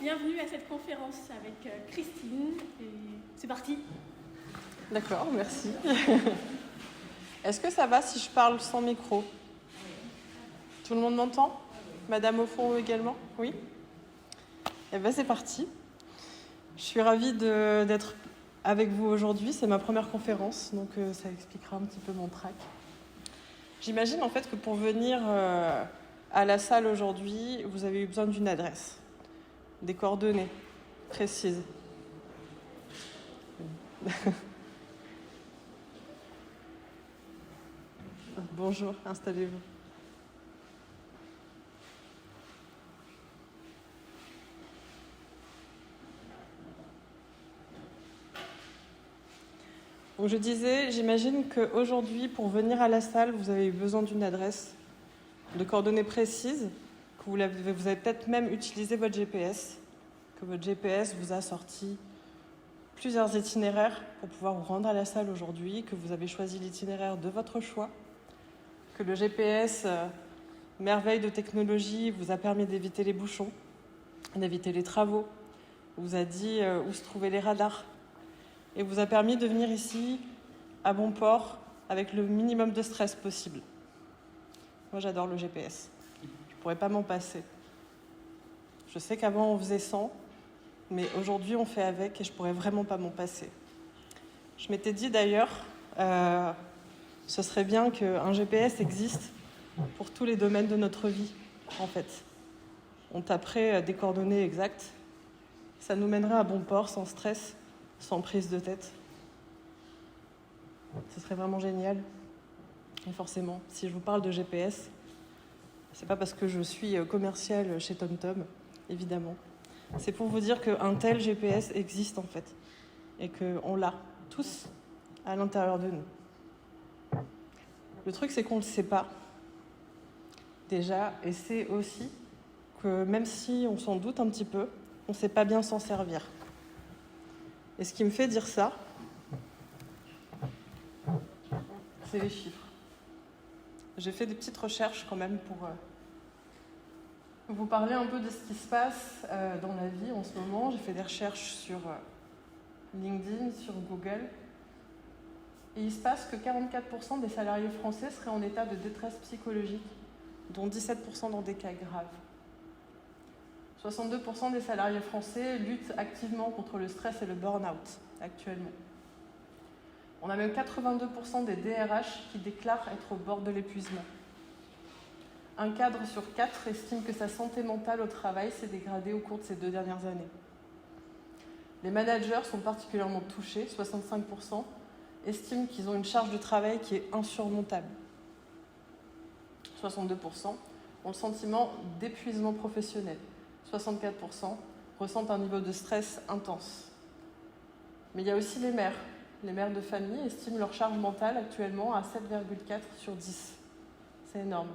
bienvenue à cette conférence avec Christine. Et c'est parti. D'accord, merci. Est-ce que ça va si je parle sans micro? Tout le monde m'entend? Madame au fond également? Oui? Eh bien c'est parti. Je suis ravie d'être avec vous aujourd'hui. C'est ma première conférence, donc ça expliquera un petit peu mon trac. J'imagine en fait que pour venir à la salle aujourd'hui, vous avez eu besoin d'une adresse, des coordonnées précises. Bonjour, installez-vous. Donc je disais, j'imagine qu'aujourd'hui, pour venir à la salle, vous avez eu besoin d'une adresse, de coordonnées précises, que vous avez peut-être même utilisé votre GPS, que votre GPS vous a sorti plusieurs itinéraires pour pouvoir vous rendre à la salle aujourd'hui, que vous avez choisi l'itinéraire de votre choix, que le GPS, merveille de technologie, vous a permis d'éviter les bouchons, d'éviter les travaux, vous a dit où se trouvaient les radars, et vous a permis de venir ici, à bon port, avec le minimum de stress possible. Moi, j'adore le GPS. Je ne pourrais pas m'en passer. Je sais qu'avant, on faisait sans, mais aujourd'hui, on fait avec et je ne pourrais vraiment pas m'en passer. Je m'étais dit d'ailleurs, ce serait bien qu'un GPS existe pour tous les domaines de notre vie, en fait. On taperait des coordonnées exactes. Ça nous mènerait à bon port, sans stress, sans prise de tête. Ce serait vraiment génial. Et forcément, si je vous parle de GPS, c'est pas parce que je suis commerciale chez TomTom, évidemment. C'est pour vous dire qu'un tel GPS existe en fait. Et qu'on l'a tous à l'intérieur de nous. Le truc, c'est qu'on ne le sait pas. Déjà, et c'est aussi que même si on s'en doute un petit peu, on ne sait pas bien s'en servir. Et ce qui me fait dire ça, c'est les chiffres. J'ai fait des petites recherches quand même pour vous parler un peu de ce qui se passe dans la vie en ce moment. J'ai fait des recherches sur LinkedIn, sur Google. Et il se passe que 44% des salariés français seraient en état de détresse psychologique, dont 17% dans des cas graves. 62% des salariés français luttent activement contre le stress et le burn-out actuellement. On a même 82% des DRH qui déclarent être au bord de l'épuisement. Un cadre sur 4 estime que sa santé mentale au travail s'est dégradée au cours de ces 2 dernières années. Les managers sont particulièrement touchés, 65% estiment qu'ils ont une charge de travail qui est insurmontable. 62% ont le sentiment d'épuisement professionnel. 64% ressentent un niveau de stress intense. Mais il y a aussi les mères. Les mères de famille estiment leur charge mentale actuellement à 7,4 sur 10. C'est énorme.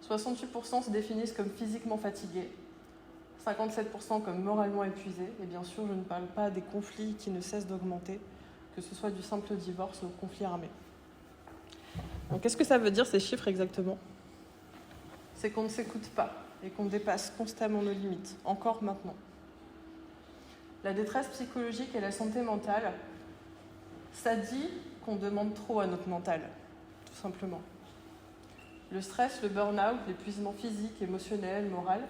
68% se définissent comme physiquement fatigués, 57% comme moralement épuisés, et bien sûr, je ne parle pas des conflits qui ne cessent d'augmenter, que ce soit du simple divorce au conflit armé. Donc, qu'est-ce que ça veut dire ces chiffres exactement? C'est qu'on ne s'écoute pas et qu'on dépasse constamment nos limites, encore maintenant. La détresse psychologique et la santé mentale, ça dit qu'on demande trop à notre mental, tout simplement. Le stress, le burn-out, l'épuisement physique, émotionnel, moral,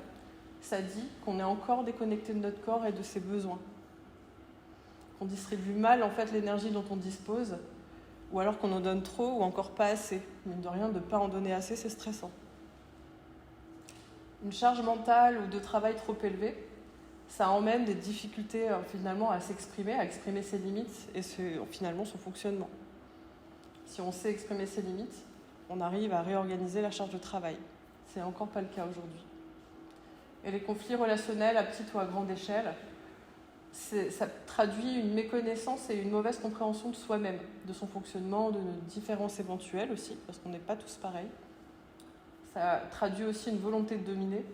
ça dit qu'on est encore déconnecté de notre corps et de ses besoins. Qu'on distribue mal en fait l'énergie dont on dispose, ou alors qu'on en donne trop ou encore pas assez. Mine de rien, de ne pas en donner assez, c'est stressant. Une charge mentale ou de travail trop élevée, ça emmène des difficultés finalement à s'exprimer, à exprimer ses limites et finalement son fonctionnement. Si on sait exprimer ses limites, on arrive à réorganiser la charge de travail. C'est encore pas le cas aujourd'hui. Et les conflits relationnels à petite ou à grande échelle, ça traduit une méconnaissance et une mauvaise compréhension de soi-même, de son fonctionnement, de nos différences éventuelles aussi, parce qu'on n'est pas tous pareils. Ça traduit aussi une volonté de dominer.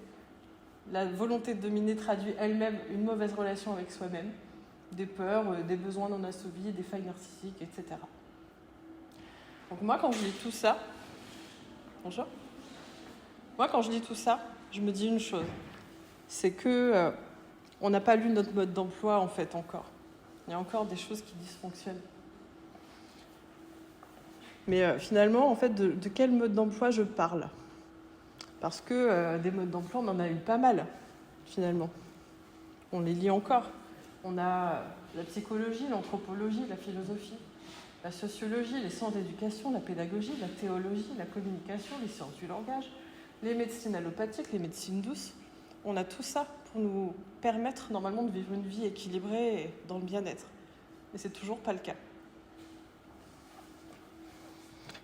La volonté de dominer traduit elle-même une mauvaise relation avec soi-même, des peurs, des besoins non assouvis, des failles narcissiques, etc. Donc moi, quand je lis tout ça, bonjour. Moi, quand je lis tout ça, je me dis une chose, c'est que On n'a pas lu notre mode d'emploi, en fait, encore. Il y a encore des choses qui dysfonctionnent. Mais finalement, en fait, de quel mode d'emploi je parle? Parce que des modes d'emploi, on en a eu pas mal, finalement. On les lit encore. On a la psychologie, l'anthropologie, la philosophie, la sociologie, les sciences d'éducation, la pédagogie, la théologie, la communication, les sciences du langage, les médecines allopathiques, les médecines douces. On a tout ça pour nous permettre normalement de vivre une vie équilibrée et dans le bien-être. Mais c'est toujours pas le cas.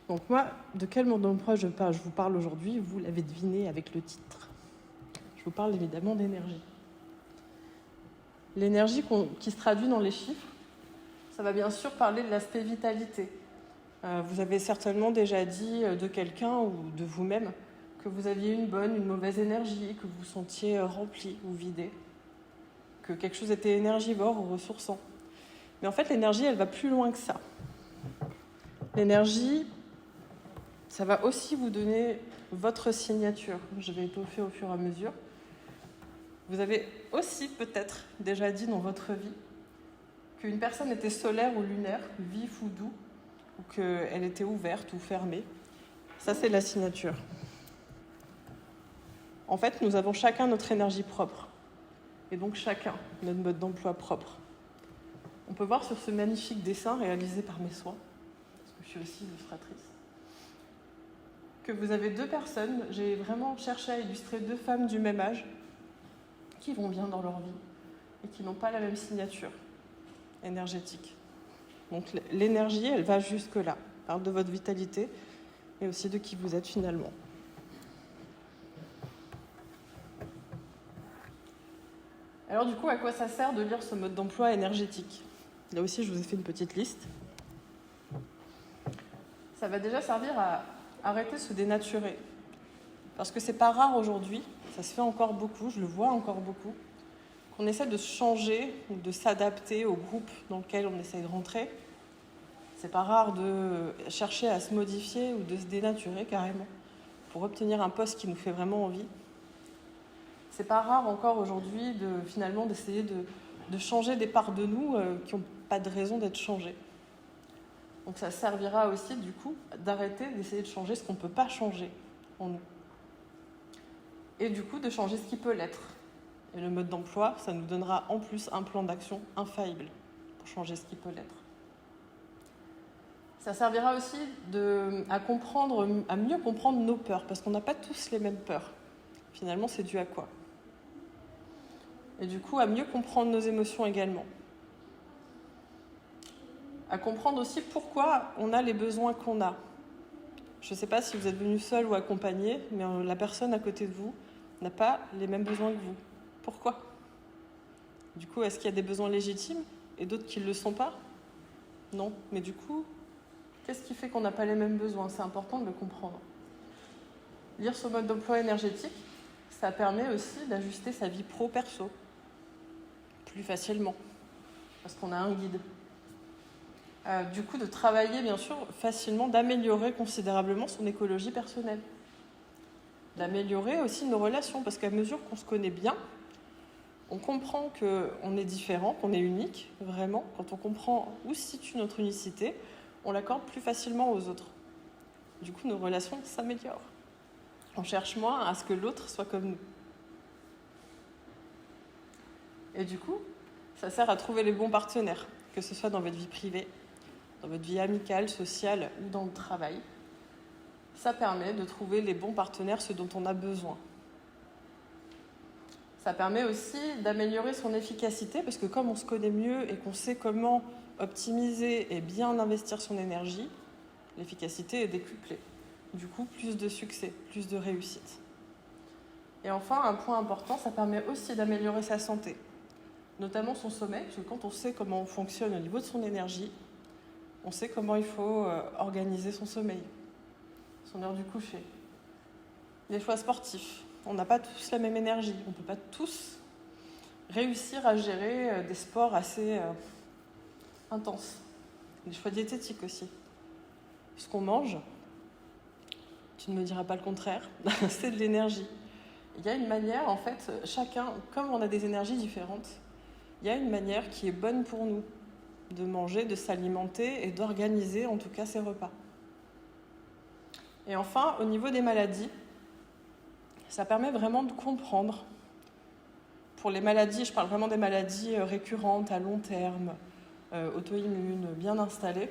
Donc moi, de quel mode d'emploi je parle? Je vous parle aujourd'hui, vous l'avez deviné avec le titre. Je vous parle évidemment d'énergie. L'énergie qui se traduit dans les chiffres, ça va bien sûr parler de l'aspect vitalité. Vous avez certainement déjà dit de quelqu'un ou de vous-même que vous aviez une bonne, une mauvaise énergie, que vous vous sentiez rempli ou vidé, que quelque chose était énergivore ou ressourçant. Mais en fait, l'énergie, elle va plus loin que ça. L'énergie, ça va aussi vous donner votre signature. Je vais étoffer au fur et à mesure. Vous avez aussi peut-être déjà dit dans votre vie qu'une personne était solaire ou lunaire, vif ou doux, ou qu'elle était ouverte ou fermée. Ça, c'est la signature. En fait, nous avons chacun notre énergie propre, et donc chacun notre mode d'emploi propre. On peut voir sur ce magnifique dessin réalisé par mes soins, parce que je suis aussi illustratrice, que vous avez deux personnes. J'ai vraiment cherché à illustrer deux femmes du même âge qui vont bien dans leur vie et qui n'ont pas la même signature énergétique. Donc l'énergie, elle va jusque-là. Elle parle de votre vitalité, mais aussi de qui vous êtes finalement. Alors du coup, à quoi ça sert de lire ce mode d'emploi énergétique? Là aussi, je vous ai fait une petite liste. Ça va déjà servir à arrêter de se dénaturer. Parce que c'est pas rare aujourd'hui, ça se fait encore beaucoup, je le vois encore beaucoup, qu'on essaie de se changer ou de s'adapter au groupe dans lequel on essaie de rentrer. C'est pas rare de chercher à se modifier ou de se dénaturer carrément pour obtenir un poste qui nous fait vraiment envie. C'est pas rare encore aujourd'hui finalement d'essayer de changer des parts de nous qui n'ont pas de raison d'être changées. Donc ça servira aussi du coup d'arrêter d'essayer de changer ce qu'on ne peut pas changer en nous. Et du coup de changer ce qui peut l'être. Et le mode d'emploi, ça nous donnera en plus un plan d'action infaillible pour changer ce qui peut l'être. Ça servira aussi à mieux comprendre nos peurs, parce qu'on n'a pas tous les mêmes peurs. Finalement, c'est dû à quoi? Et du coup, à mieux comprendre nos émotions également. À comprendre aussi pourquoi on a les besoins qu'on a. Je ne sais pas si vous êtes venu seul ou accompagné, mais la personne à côté de vous n'a pas les mêmes besoins que vous. Pourquoi? Du coup, est-ce qu'il y a des besoins légitimes et d'autres qui ne le sont pas? Non. Mais du coup, qu'est-ce qui fait qu'on n'a pas les mêmes besoins? C'est important de le comprendre. Lire ce mode d'emploi énergétique, ça permet aussi d'ajuster sa vie pro-perso plus facilement, parce qu'on a un guide. Du coup, de travailler, bien sûr, facilement, d'améliorer considérablement son écologie personnelle. D'améliorer aussi nos relations, parce qu'à mesure qu'on se connaît bien, on comprend qu'on est différent, qu'on est unique, vraiment. Quand on comprend où se situe notre unicité, on l'accorde plus facilement aux autres. Du coup, nos relations s'améliorent. On cherche moins à ce que l'autre soit comme nous. Et du coup, ça sert à trouver les bons partenaires, que ce soit dans votre vie privée, dans votre vie amicale, sociale ou dans le travail. Ça permet de trouver les bons partenaires, ceux dont on a besoin. Ça permet aussi d'améliorer son efficacité, parce que comme on se connaît mieux et qu'on sait comment optimiser et bien investir son énergie, l'efficacité est décuplée. Du coup, plus de succès, plus de réussite. Et enfin, un point important, ça permet aussi d'améliorer sa santé, notamment son sommeil, parce que quand on sait comment on fonctionne au niveau de son énergie, on sait comment il faut organiser son sommeil, son heure du coucher. Les choix sportifs, on n'a pas tous la même énergie, on ne peut pas tous réussir à gérer des sports assez intenses. Les choix diététiques aussi. Ce qu'on mange, tu ne me diras pas le contraire, c'est de l'énergie. Il y a une manière, en fait, chacun, comme on a des énergies différentes, il y a une manière qui est bonne pour nous de manger, de s'alimenter et d'organiser en tout cas ses repas. Et enfin, au niveau des maladies, ça permet vraiment de comprendre. Pour les maladies, je parle vraiment des maladies récurrentes à long terme, auto-immunes, bien installées,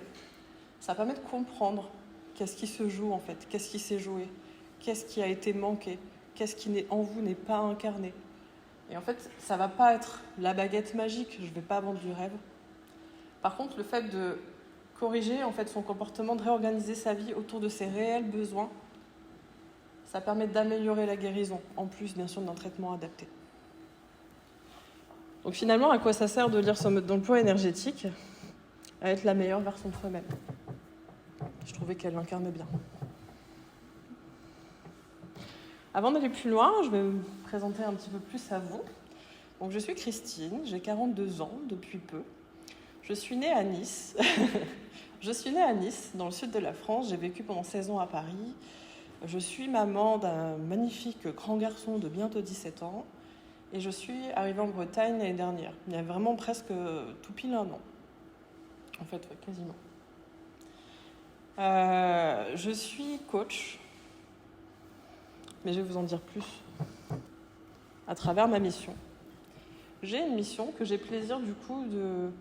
ça permet de comprendre qu'est-ce qui se joue en fait, qu'est-ce qui s'est joué, qu'est-ce qui a été manqué, qu'est-ce qui en vous n'est pas incarné. Et en fait, ça ne va pas être la baguette magique, je ne vais pas vendre du rêve. Par contre, le fait de corriger en fait, son comportement, de réorganiser sa vie autour de ses réels besoins, ça permet d'améliorer la guérison, en plus bien sûr d'un traitement adapté. Donc finalement, à quoi ça sert de lire son mode d'emploi énergétique ? À être la meilleure version de soi-même. Je trouvais qu'elle l'incarnait bien. Avant d'aller plus loin, je vais me présenter un petit peu plus à vous. Donc, je suis Christine, j'ai 42 ans depuis peu. Je suis née à Nice. Je suis née à Nice, dans le sud de la France. J'ai vécu pendant 16 ans à Paris. Je suis maman d'un magnifique grand garçon de bientôt 17 ans. Et je suis arrivée en Bretagne l'année dernière. Il y a vraiment presque tout pile un an. En fait, ouais, quasiment. Je suis coach. Mais je vais vous en dire plus à travers ma mission. J'ai une mission que j'ai plaisir du coup de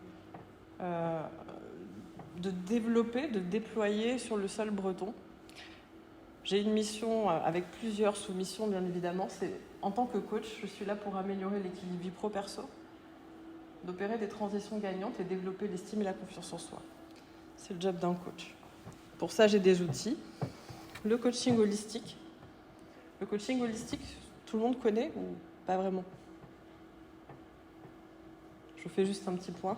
développer, de déployer sur le sol breton. J'ai une mission avec plusieurs sous-missions bien évidemment. C'est, en tant que coach, je suis là pour améliorer l'équilibre vie pro-perso, d'opérer des transitions gagnantes et développer l'estime et la confiance en soi. C'est le job d'un coach. Pour ça, j'ai des outils. Le coaching holistique. Le coaching holistique, tout le monde connaît ou pas vraiment ? Je vous fais juste un petit point.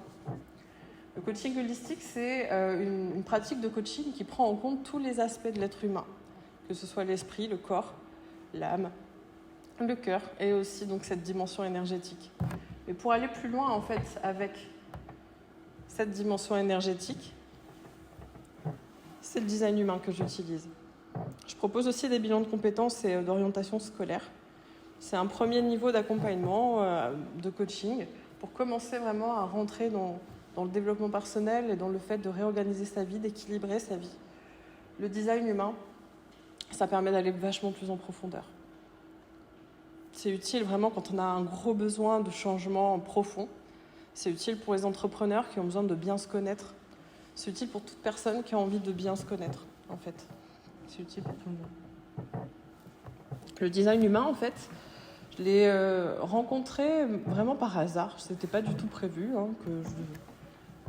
Le coaching holistique, c'est une pratique de coaching qui prend en compte tous les aspects de l'être humain, que ce soit l'esprit, le corps, l'âme, le cœur et aussi donc cette dimension énergétique. Et pour aller plus loin en fait avec cette dimension énergétique, c'est le design humain que j'utilise. Je propose aussi des bilans de compétences et d'orientation scolaire. C'est un premier niveau d'accompagnement, de coaching, pour commencer vraiment à rentrer dans le développement personnel et dans le fait de réorganiser sa vie, d'équilibrer sa vie. Le design humain, ça permet d'aller vachement plus en profondeur. C'est utile vraiment quand on a un gros besoin de changement profond. C'est utile pour les entrepreneurs qui ont besoin de bien se connaître. C'est utile pour toute personne qui a envie de bien se connaître, en fait. C'est utile pour tout le monde. Le design humain, en fait, je l'ai rencontré vraiment par hasard. Ce n'était pas du tout prévu que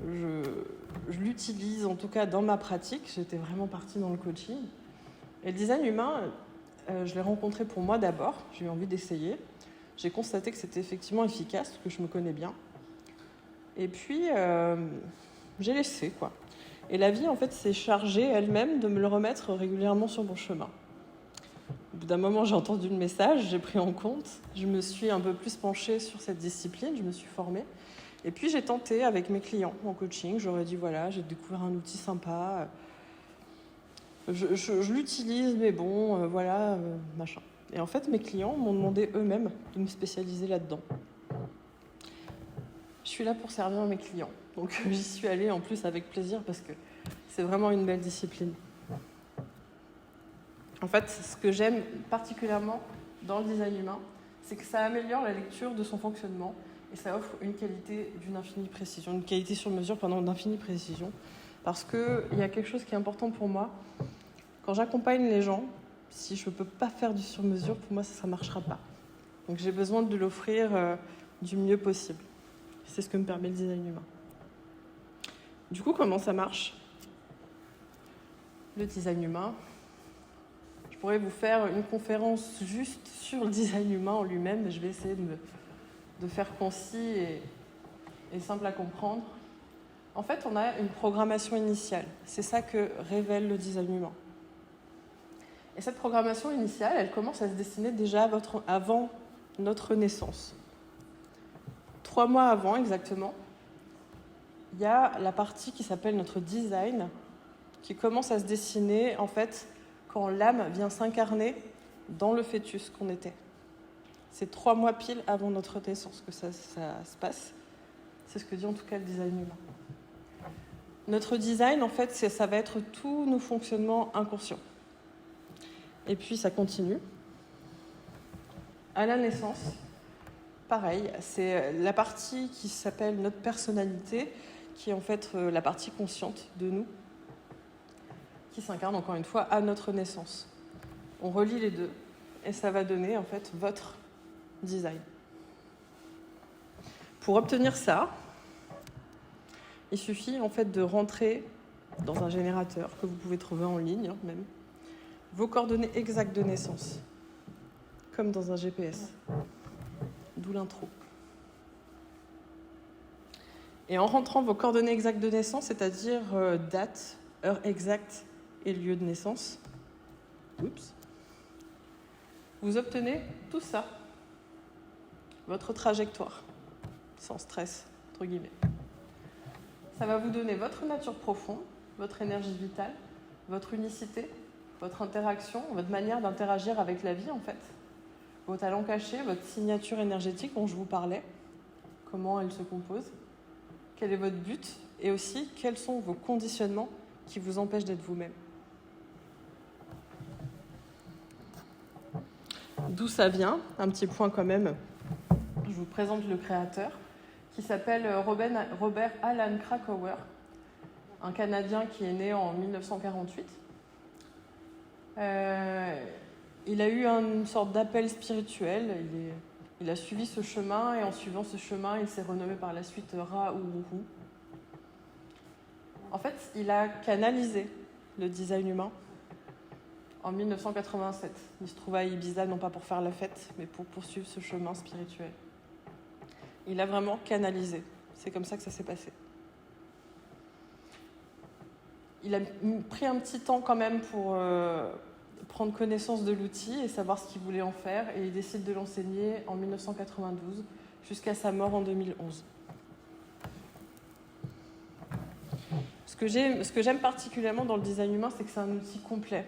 je l'utilise, en tout cas dans ma pratique. J'étais vraiment partie dans le coaching. Et le design humain, je l'ai rencontré pour moi d'abord. J'ai eu envie d'essayer. J'ai constaté que c'était effectivement efficace, que je me connais bien. Et puis, j'ai laissé, quoi. Et la vie, en fait, s'est chargée elle-même de me le remettre régulièrement sur mon chemin. Au bout d'un moment, j'ai entendu le message, j'ai pris en compte. Je me suis un peu plus penchée sur cette discipline, je me suis formée. Et puis, j'ai tenté avec mes clients en coaching. J'aurais dit, voilà, j'ai découvert un outil sympa. Je l'utilise, mais bon, voilà, machin. Et en fait, mes clients m'ont demandé eux-mêmes de me spécialiser là-dedans. Je suis là pour servir mes clients. Donc j'y suis allée en plus avec plaisir parce que c'est vraiment une belle discipline. En fait, ce que j'aime particulièrement dans le design humain, c'est que ça améliore la lecture de son fonctionnement et ça offre une qualité d'une infinie précision, une qualité sur mesure d'infinie précision. Parce qu'il y a quelque chose qui est important pour moi. Quand j'accompagne les gens, si je ne peux pas faire du sur-mesure, pour moi, ça ne marchera pas. Donc j'ai besoin de l'offrir du mieux possible. C'est ce que me permet le design humain. Du coup, comment ça marche ? Le design humain. Je pourrais vous faire une conférence juste sur le design humain en lui-même, mais je vais essayer de faire concis et simple à comprendre. En fait, on a une programmation initiale. C'est ça que révèle le design humain. Et cette programmation initiale, elle commence à se dessiner déjà avant notre naissance. 3 mois avant, exactement, il y a la partie qui s'appelle notre design, qui commence à se dessiner, en fait, quand l'âme vient s'incarner dans le fœtus qu'on était. C'est 3 mois pile avant notre naissance que ça se passe. C'est ce que dit en tout cas le design humain. Notre design, en fait, ça va être tous nos fonctionnements inconscients. Et puis, ça continue. À la naissance, pareil, c'est la partie qui s'appelle notre personnalité, qui est en fait la partie consciente de nous, qui s'incarne encore une fois à notre naissance. On relie les deux, et ça va donner en fait votre design. Pour obtenir ça, il suffit en fait de rentrer dans un générateur que vous pouvez trouver en ligne même, vos coordonnées exactes de naissance, comme dans un GPS, d'où l'intro. Et en rentrant vos coordonnées exactes de naissance, c'est-à-dire date, heure exacte et lieu de naissance, vous obtenez tout ça, votre trajectoire, sans stress, entre guillemets. Ça va vous donner votre nature profonde, votre énergie vitale, votre unicité, votre interaction, votre manière d'interagir avec la vie en fait, vos talents cachés, votre signature énergétique dont je vous parlais, comment elle se compose, quel est votre but et aussi quels sont vos conditionnements qui vous empêchent d'être vous-même. D'où ça vient, un petit point quand même, je vous présente le créateur, qui s'appelle Robert Alan Krakauer, un Canadien qui est né en 1948. Il a eu une sorte d'appel spirituel, il a suivi ce chemin et en suivant ce chemin, il s'est renommé par la suite Ra-Uru. En fait, il a canalisé le design humain en 1987. Il se trouvait à Ibiza, non pas pour faire la fête, mais pour poursuivre ce chemin spirituel. Il a vraiment canalisé. C'est comme ça que ça s'est passé. Il a pris un petit temps quand même pour prendre connaissance de l'outil et savoir ce qu'il voulait en faire. Et il décide de l'enseigner en 1992 jusqu'à sa mort en 2011. Ce que j'aime particulièrement dans le design humain, c'est que c'est un outil complet.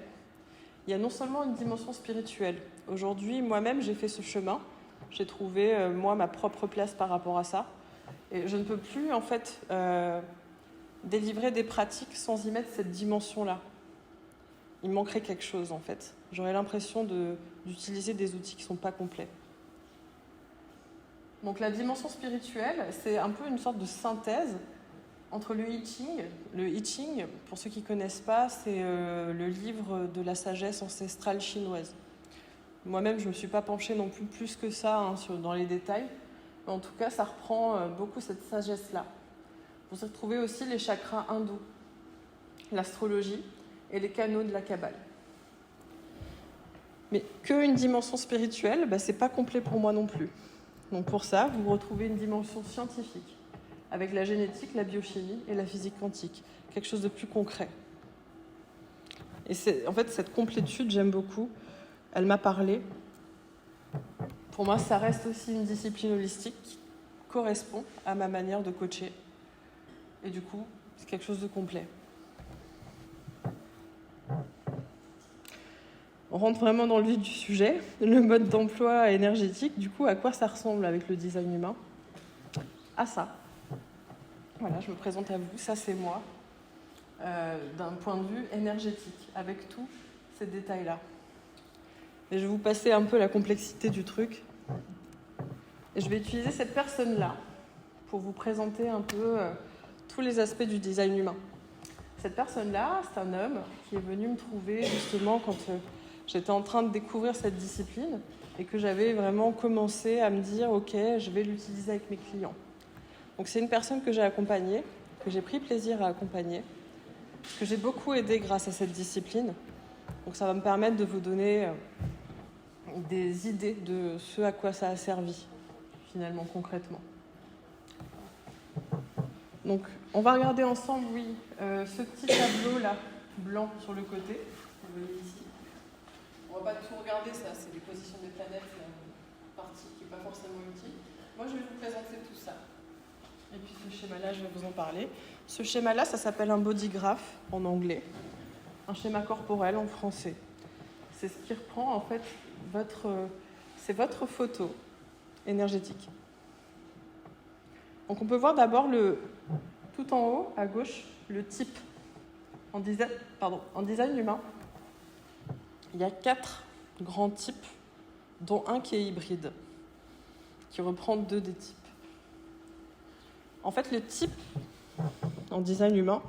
Il y a non seulement une dimension spirituelle. Aujourd'hui, moi-même, j'ai fait ce chemin. J'ai trouvé, moi, ma propre place par rapport à ça. Et je ne peux plus, en fait, délivrer des pratiques sans y mettre cette dimension-là. Il manquerait quelque chose, en fait. J'aurais l'impression d'utiliser des outils qui ne sont pas complets. Donc la dimension spirituelle, c'est un peu une sorte de synthèse entre le I Ching. Le I Ching, pour ceux qui ne connaissent pas, c'est le livre de la sagesse ancestrale chinoise. Moi-même, je ne me suis pas penchée non plus que ça dans les détails. Mais en tout cas, ça reprend beaucoup cette sagesse-là. Vous y retrouvez aussi les chakras hindous, l'astrologie et les canaux de la Kabbale. Mais qu'une dimension spirituelle, ce n'est pas complet pour moi non plus. Donc pour ça, vous retrouvez une dimension scientifique, avec la génétique, la biochimie et la physique quantique. Quelque chose de plus concret. Et en fait, cette complétude, j'aime beaucoup. Elle m'a parlé. Pour moi, ça reste aussi une discipline holistique qui correspond à ma manière de coacher. Et du coup, c'est quelque chose de complet. On rentre vraiment dans le vif du sujet. Le mode d'emploi énergétique, du coup, à quoi ça ressemble avec le design humain ? À ça. Voilà, je me présente à vous. Ça, c'est moi, d'un point de vue énergétique, avec tous ces détails-là. Et je vais vous passer un peu la complexité du truc. Et je vais utiliser cette personne-là pour vous présenter un peu tous les aspects du design humain. Cette personne-là, c'est un homme qui est venu me trouver justement quand j'étais en train de découvrir cette discipline et que j'avais vraiment commencé à me dire « Ok, je vais l'utiliser avec mes clients ». Donc c'est une personne que j'ai accompagnée, que j'ai pris plaisir à accompagner, que j'ai beaucoup aidé grâce à cette discipline. Donc ça va me permettre de vous donner des idées de ce à quoi ça a servi, finalement, concrètement. Donc, on va regarder ensemble, ce petit tableau-là, blanc sur le côté. Vous voyez ici. On ne va pas tout regarder, ça, c'est les positions des planètes, la partie qui n'est pas forcément utile. Moi, je vais vous présenter tout ça. Et puis ce schéma-là, je vais vous en parler. Ce schéma-là, ça s'appelle un body graph en anglais, un schéma corporel en français. C'est ce qui reprend, en fait, votre c'est votre photo énergétique. Donc on peut voir d'abord tout en haut, à gauche, le type. En design humain, il y a 4 grands types, dont un qui est hybride, qui reprend 2 des types. En fait, le type en design humain,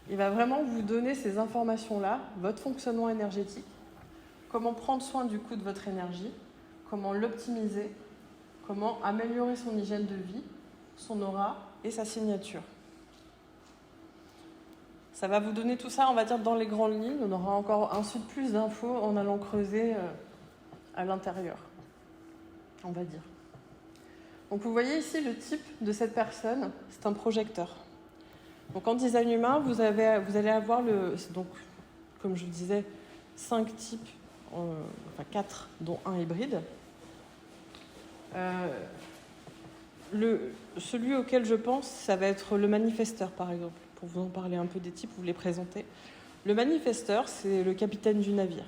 il va vraiment vous donner ces informations-là, votre fonctionnement énergétique, comment prendre soin du coup de votre énergie, comment l'optimiser, comment améliorer son hygiène de vie, son aura et sa signature. Ça va vous donner tout ça, on va dire, dans les grandes lignes. On aura encore ensuite plus d'infos en allant creuser à l'intérieur, on va dire. Donc vous voyez ici le type de cette personne, c'est un projecteur. Donc en design humain, vous allez avoir, donc, comme je vous disais, 5 types, 4, dont un hybride. Celui auquel je pense, ça va être le manifesteur, par exemple. Pour vous en parler un peu des types, vous les présenter. Le manifesteur, c'est le capitaine du navire.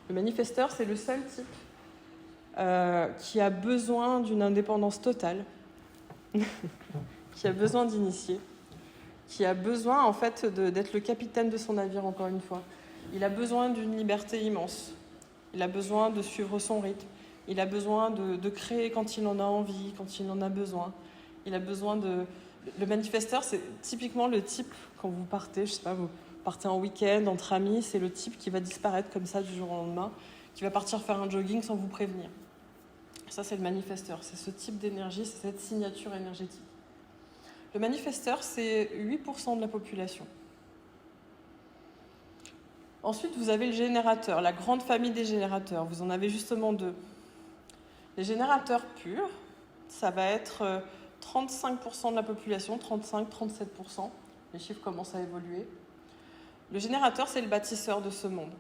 Le manifesteur, c'est le seul type qui a besoin d'une indépendance totale, qui a besoin d'initier, qui a besoin en fait d'être le capitaine de son navire, encore une fois. Il a besoin d'une liberté immense. Il a besoin de suivre son rythme. Il a besoin de créer quand il en a envie, quand il en a besoin. Il a besoin de... Le manifesteur, c'est typiquement le type, quand vous partez, je sais pas, vous partez en week-end, entre amis, c'est le type qui va disparaître comme ça du jour au lendemain, qui va partir faire un jogging sans vous prévenir. Ça, c'est le manifesteur. C'est ce type d'énergie, c'est cette signature énergétique. Le manifesteur, c'est 8% de la population. Ensuite, vous avez le générateur, la grande famille des générateurs. Vous en avez justement 2. Les générateurs purs, ça va être 35% de la population, 35-37%. Les chiffres commencent à évoluer. Le générateur, c'est le bâtisseur de ce monde.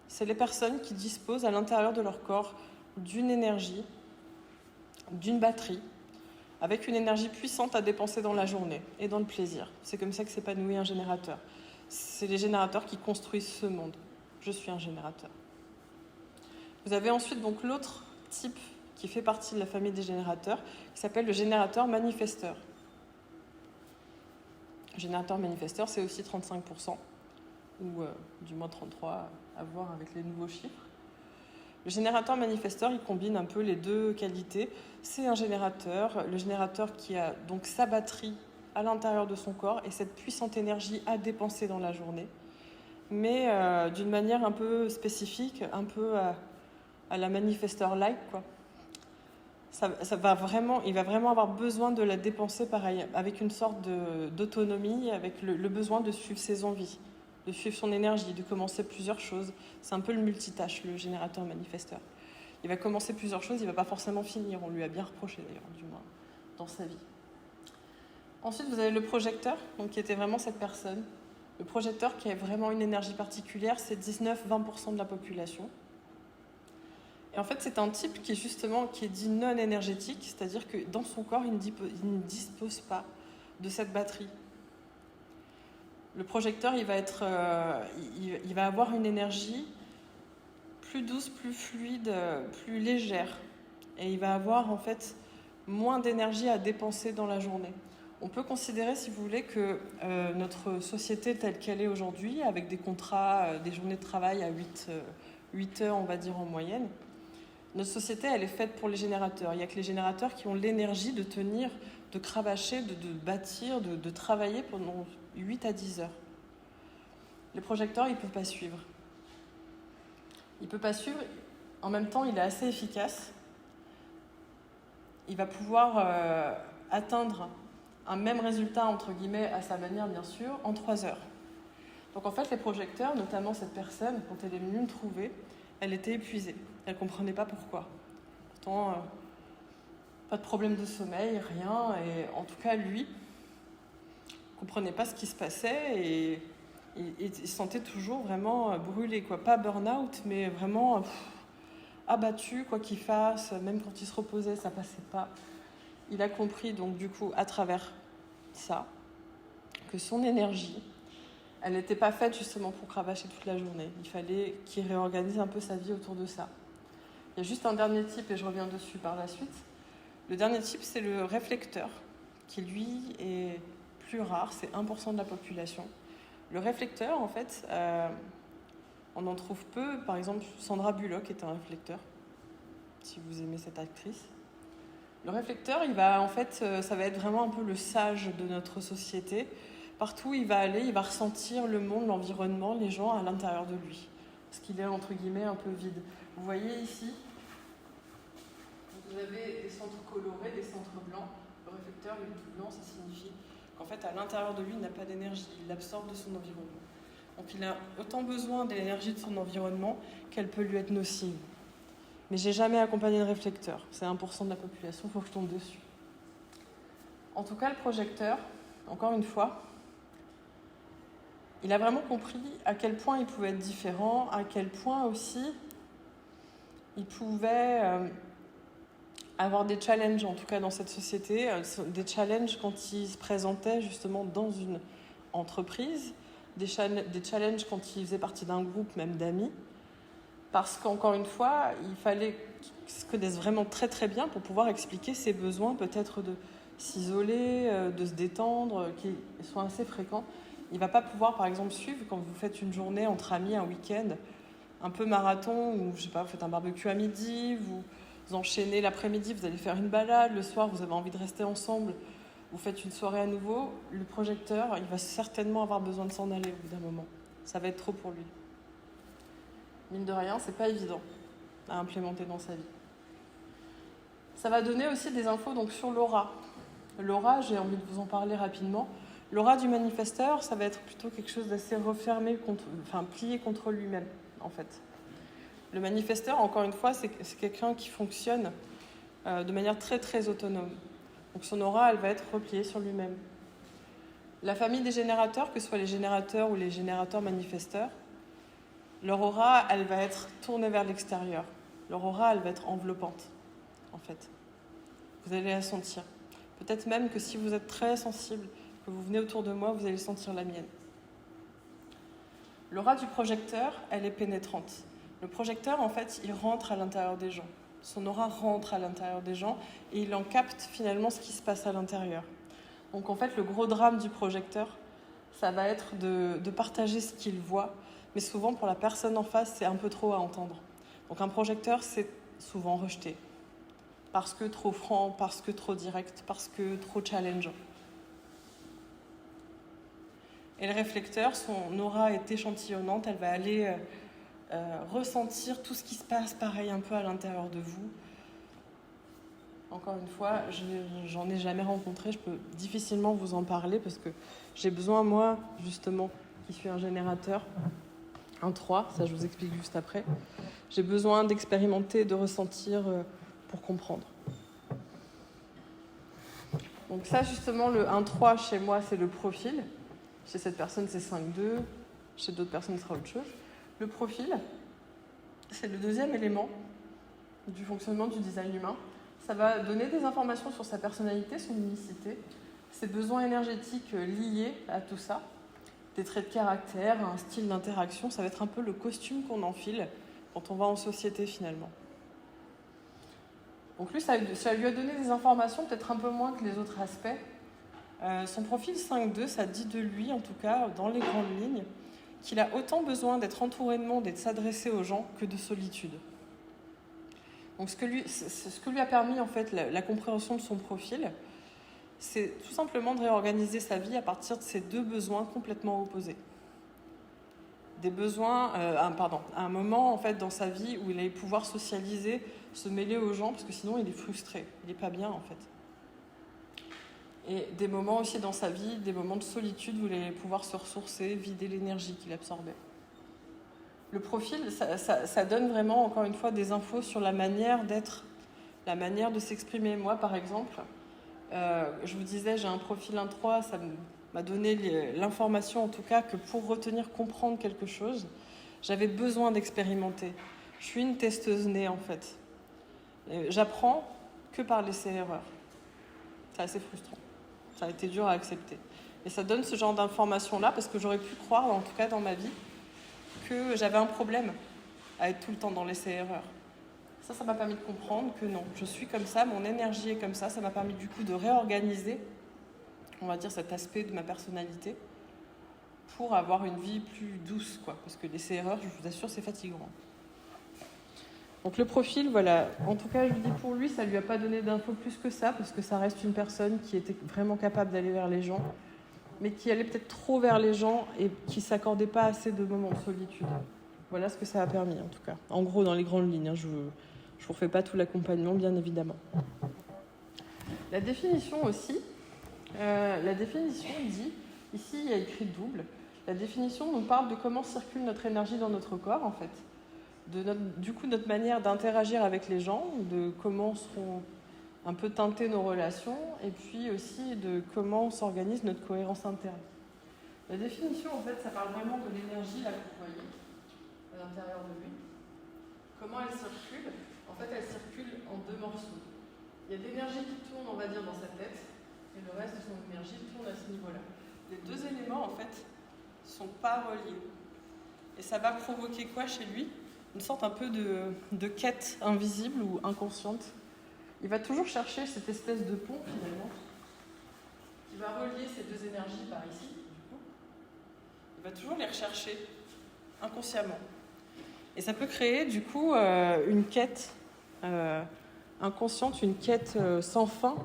C'est les personnes qui disposent à l'intérieur de leur corps d'une énergie, d'une batterie, avec une énergie puissante à dépenser dans la journée et dans le plaisir. C'est comme ça que s'épanouit un générateur. C'est les générateurs qui construisent ce monde. Je suis un générateur. Vous avez ensuite donc l'autre type qui fait partie de la famille des générateurs, qui s'appelle le générateur manifesteur. Le générateur manifesteur, c'est aussi 35%, ou du moins 33%, à voir avec les nouveaux chiffres. Le générateur manifesteur, il combine un peu les 2 qualités. C'est un générateur, le générateur qui a donc sa batterie à l'intérieur de son corps et cette puissante énergie à dépenser dans la journée, mais d'une manière un peu spécifique, un peu à la manifesteur-like, quoi. Il va vraiment avoir besoin de la dépenser pareil, avec une sorte d'autonomie, avec le besoin de suivre ses envies, de suivre son énergie, de commencer plusieurs choses. C'est un peu le multitâche, le générateur manifesteur. Il va commencer plusieurs choses, il ne va pas forcément finir. On lui a bien reproché d'ailleurs, du moins, dans sa vie. Ensuite, vous avez le projecteur, donc, qui était vraiment cette personne. Le projecteur qui a vraiment une énergie particulière, c'est 19-20% de la population. Et en fait, c'est un type qui est dit non énergétique, c'est-à-dire que dans son corps, il ne dispose pas de cette batterie. Le projecteur, il va avoir une énergie plus douce, plus fluide, plus légère. Et il va avoir en fait moins d'énergie à dépenser dans la journée. On peut considérer, si vous voulez, que notre société telle qu'elle est aujourd'hui, avec des contrats, des journées de travail à 8 heures, on va dire en moyenne, notre société, elle est faite pour les générateurs. Il n'y a que les générateurs qui ont l'énergie de tenir, de cravacher, de bâtir, de travailler pendant 8 à 10 heures. Les projecteurs, ils ne peuvent pas suivre. Il ne peut pas suivre. En même temps, il est assez efficace. Il va pouvoir atteindre un même résultat, entre guillemets, à sa manière, bien sûr, en 3 heures. Donc en fait, les projecteurs, notamment cette personne, quand elle est venue me trouver, elle était épuisée. Elle ne comprenait pas pourquoi. Pourtant, pas de problème de sommeil, rien. Et en tout cas, lui, ne comprenait pas ce qui se passait et il se sentait toujours vraiment brûlé, quoi. Pas burn-out, mais vraiment abattu, quoi qu'il fasse. Même quand il se reposait, ça ne passait pas. Il a compris, donc, du coup, à travers ça, que son énergie, elle n'était pas faite justement pour cravacher toute la journée. Il fallait qu'il réorganise un peu sa vie autour de ça. Il y a juste un dernier type et je reviens dessus par la suite. Le dernier type, c'est le réflecteur, qui lui est plus rare, c'est 1% de la population. Le réflecteur, en fait, on en trouve peu. Par exemple, Sandra Bullock est un réflecteur, si vous aimez cette actrice. Le réflecteur, ça va être vraiment un peu le sage de notre société. Partout où il va aller, il va ressentir le monde, l'environnement, les gens à l'intérieur de lui. Parce qu'il est, entre guillemets, un peu vide. Vous voyez ici, vous avez des centres colorés, des centres blancs. Le réflecteur, le blanc, ça signifie qu'en fait, à l'intérieur de lui, il n'a pas d'énergie. Il l'absorbe de son environnement. Donc il a autant besoin de l'énergie de son environnement qu'elle peut lui être nocive. Mais j'ai jamais accompagné de réflecteur. C'est 1% de la population, il faut que je tombe dessus. En tout cas, le projecteur, encore une fois, il a vraiment compris à quel point il pouvait être différent, à quel point aussi il pouvait avoir des challenges, en tout cas dans cette société, des challenges quand il se présentait justement dans une entreprise, des challenges quand il faisait partie d'un groupe, même d'amis, parce qu'encore une fois, il fallait qu'il se connaisse vraiment très très bien pour pouvoir expliquer ses besoins, peut-être de s'isoler, de se détendre, qui sont assez fréquents. Il ne va pas pouvoir, par exemple, suivre quand vous faites une journée entre amis, un week-end, un peu marathon, ou je sais pas, vous faites un barbecue à midi, vous enchaînez l'après-midi, vous allez faire une balade, le soir, vous avez envie de rester ensemble, vous faites une soirée à nouveau, le projecteur, il va certainement avoir besoin de s'en aller au bout d'un moment. Ça va être trop pour lui. Mine de rien, c'est pas évident à implémenter dans sa vie. Ça va donner aussi des infos donc, sur l'aura. L'aura, j'ai envie de vous en parler rapidement. L'aura du manifesteur, ça va être plutôt quelque chose d'assez refermé, plié contre lui-même, en fait. Le manifesteur, encore une fois, c'est quelqu'un qui fonctionne de manière très, très autonome. Donc son aura, elle va être repliée sur lui-même. La famille des générateurs, que ce soit les générateurs ou les générateurs manifesteurs, leur aura, elle va être tournée vers l'extérieur. Leur aura, elle va être enveloppante, en fait. Vous allez la sentir. Peut-être même que si vous êtes très sensible, que vous venez autour de moi, vous allez sentir la mienne. L'aura du projecteur, elle est pénétrante. Le projecteur, en fait, il rentre à l'intérieur des gens. Son aura rentre à l'intérieur des gens et il en capte finalement ce qui se passe à l'intérieur. Donc en fait, le gros drame du projecteur, ça va être de partager ce qu'il voit, mais souvent pour la personne en face, c'est un peu trop à entendre. Donc un projecteur, c'est souvent rejeté. Parce que trop franc, parce que trop direct, parce que trop challengeant. Et le réflecteur, son aura est échantillonnante, elle va aller ressentir tout ce qui se passe pareil un peu à l'intérieur de vous. Encore une fois, j'en ai jamais rencontré, je peux difficilement vous en parler parce que j'ai besoin, moi, justement, qui suis un générateur, un 3, ça je vous explique juste après, j'ai besoin d'expérimenter, de ressentir pour comprendre. Donc ça, justement, le 1-3 chez moi, c'est le profil. Chez cette personne, c'est 5-2. Chez d'autres personnes, ce sera autre chose. Le profil, c'est le deuxième élément du fonctionnement du design humain. Ça va donner des informations sur sa personnalité, son unicité, ses besoins énergétiques liés à tout ça, des traits de caractère, un style d'interaction. Ça va être un peu le costume qu'on enfile quand on va en société, finalement. Donc lui, ça lui a donné des informations, peut-être un peu moins que les autres aspects. Son profil 5-2, ça dit de lui, en tout cas, dans les grandes lignes, qu'il a autant besoin d'être entouré de monde et de s'adresser aux gens que de solitude. Donc ce que lui a permis, en fait, la compréhension de son profil, c'est tout simplement de réorganiser sa vie à partir de ces deux besoins complètement opposés. Des besoins, à un moment, en fait, dans sa vie où il allait pouvoir socialiser, se mêler aux gens, parce que sinon il est frustré, il n'est pas bien, en fait. Et des moments aussi dans sa vie, des moments de solitude où il allait pouvoir se ressourcer, vider l'énergie qu'il absorbait. Le profil, ça donne vraiment, encore une fois, des infos sur la manière d'être, la manière de s'exprimer. Moi, par exemple, je vous disais, j'ai un profil 1-3, ça m'a donné l'information, en tout cas, que pour retenir, comprendre quelque chose, j'avais besoin d'expérimenter. Je suis une testeuse née, en fait. J'apprends que par l'essai-erreur. C'est assez frustrant. Ça a été dur à accepter. Et ça donne ce genre d'informations-là, parce que j'aurais pu croire, en tout cas dans ma vie, que j'avais un problème à être tout le temps dans l'essai-erreur. Ça m'a permis de comprendre que non, je suis comme ça, mon énergie est comme ça. Ça m'a permis du coup de réorganiser, on va dire, cet aspect de ma personnalité pour avoir une vie plus douce, quoi. Parce que laisser erreur, je vous assure, c'est fatigant. Donc le profil, voilà. En tout cas, je vous dis pour lui, ça lui a pas donné d'infos plus que ça, parce que ça reste une personne qui était vraiment capable d'aller vers les gens, mais qui allait peut-être trop vers les gens et qui s'accordait pas assez de moments de solitude. Voilà ce que ça a permis, en tout cas. En gros, dans les grandes lignes, hein, je vous refais pas tout l'accompagnement, bien évidemment. La définition aussi, la définition dit, ici il y a écrit double, la définition nous parle de comment circule notre énergie dans notre corps, en fait. Du coup, notre manière d'interagir avec les gens, de comment seront un peu teintées nos relations, et puis aussi de comment s'organise notre cohérence interne. La définition, en fait, ça parle vraiment de l'énergie, là, que vous voyez, à l'intérieur de lui. Comment elle circule? En fait, elle circule en deux morceaux. Il y a de l'énergie qui tourne, on va dire, dans sa tête, et le reste de son énergie tourne à ce niveau-là. Les deux éléments, en fait, ne sont pas reliés. Et ça va provoquer quoi chez lui? Une sorte un peu de quête invisible ou inconsciente. Il va toujours chercher cette espèce de pont, finalement, qui va relier ces deux énergies par ici, du coup. Il va toujours les rechercher, inconsciemment. Et ça peut créer, du coup, une quête inconsciente, une quête sans fin,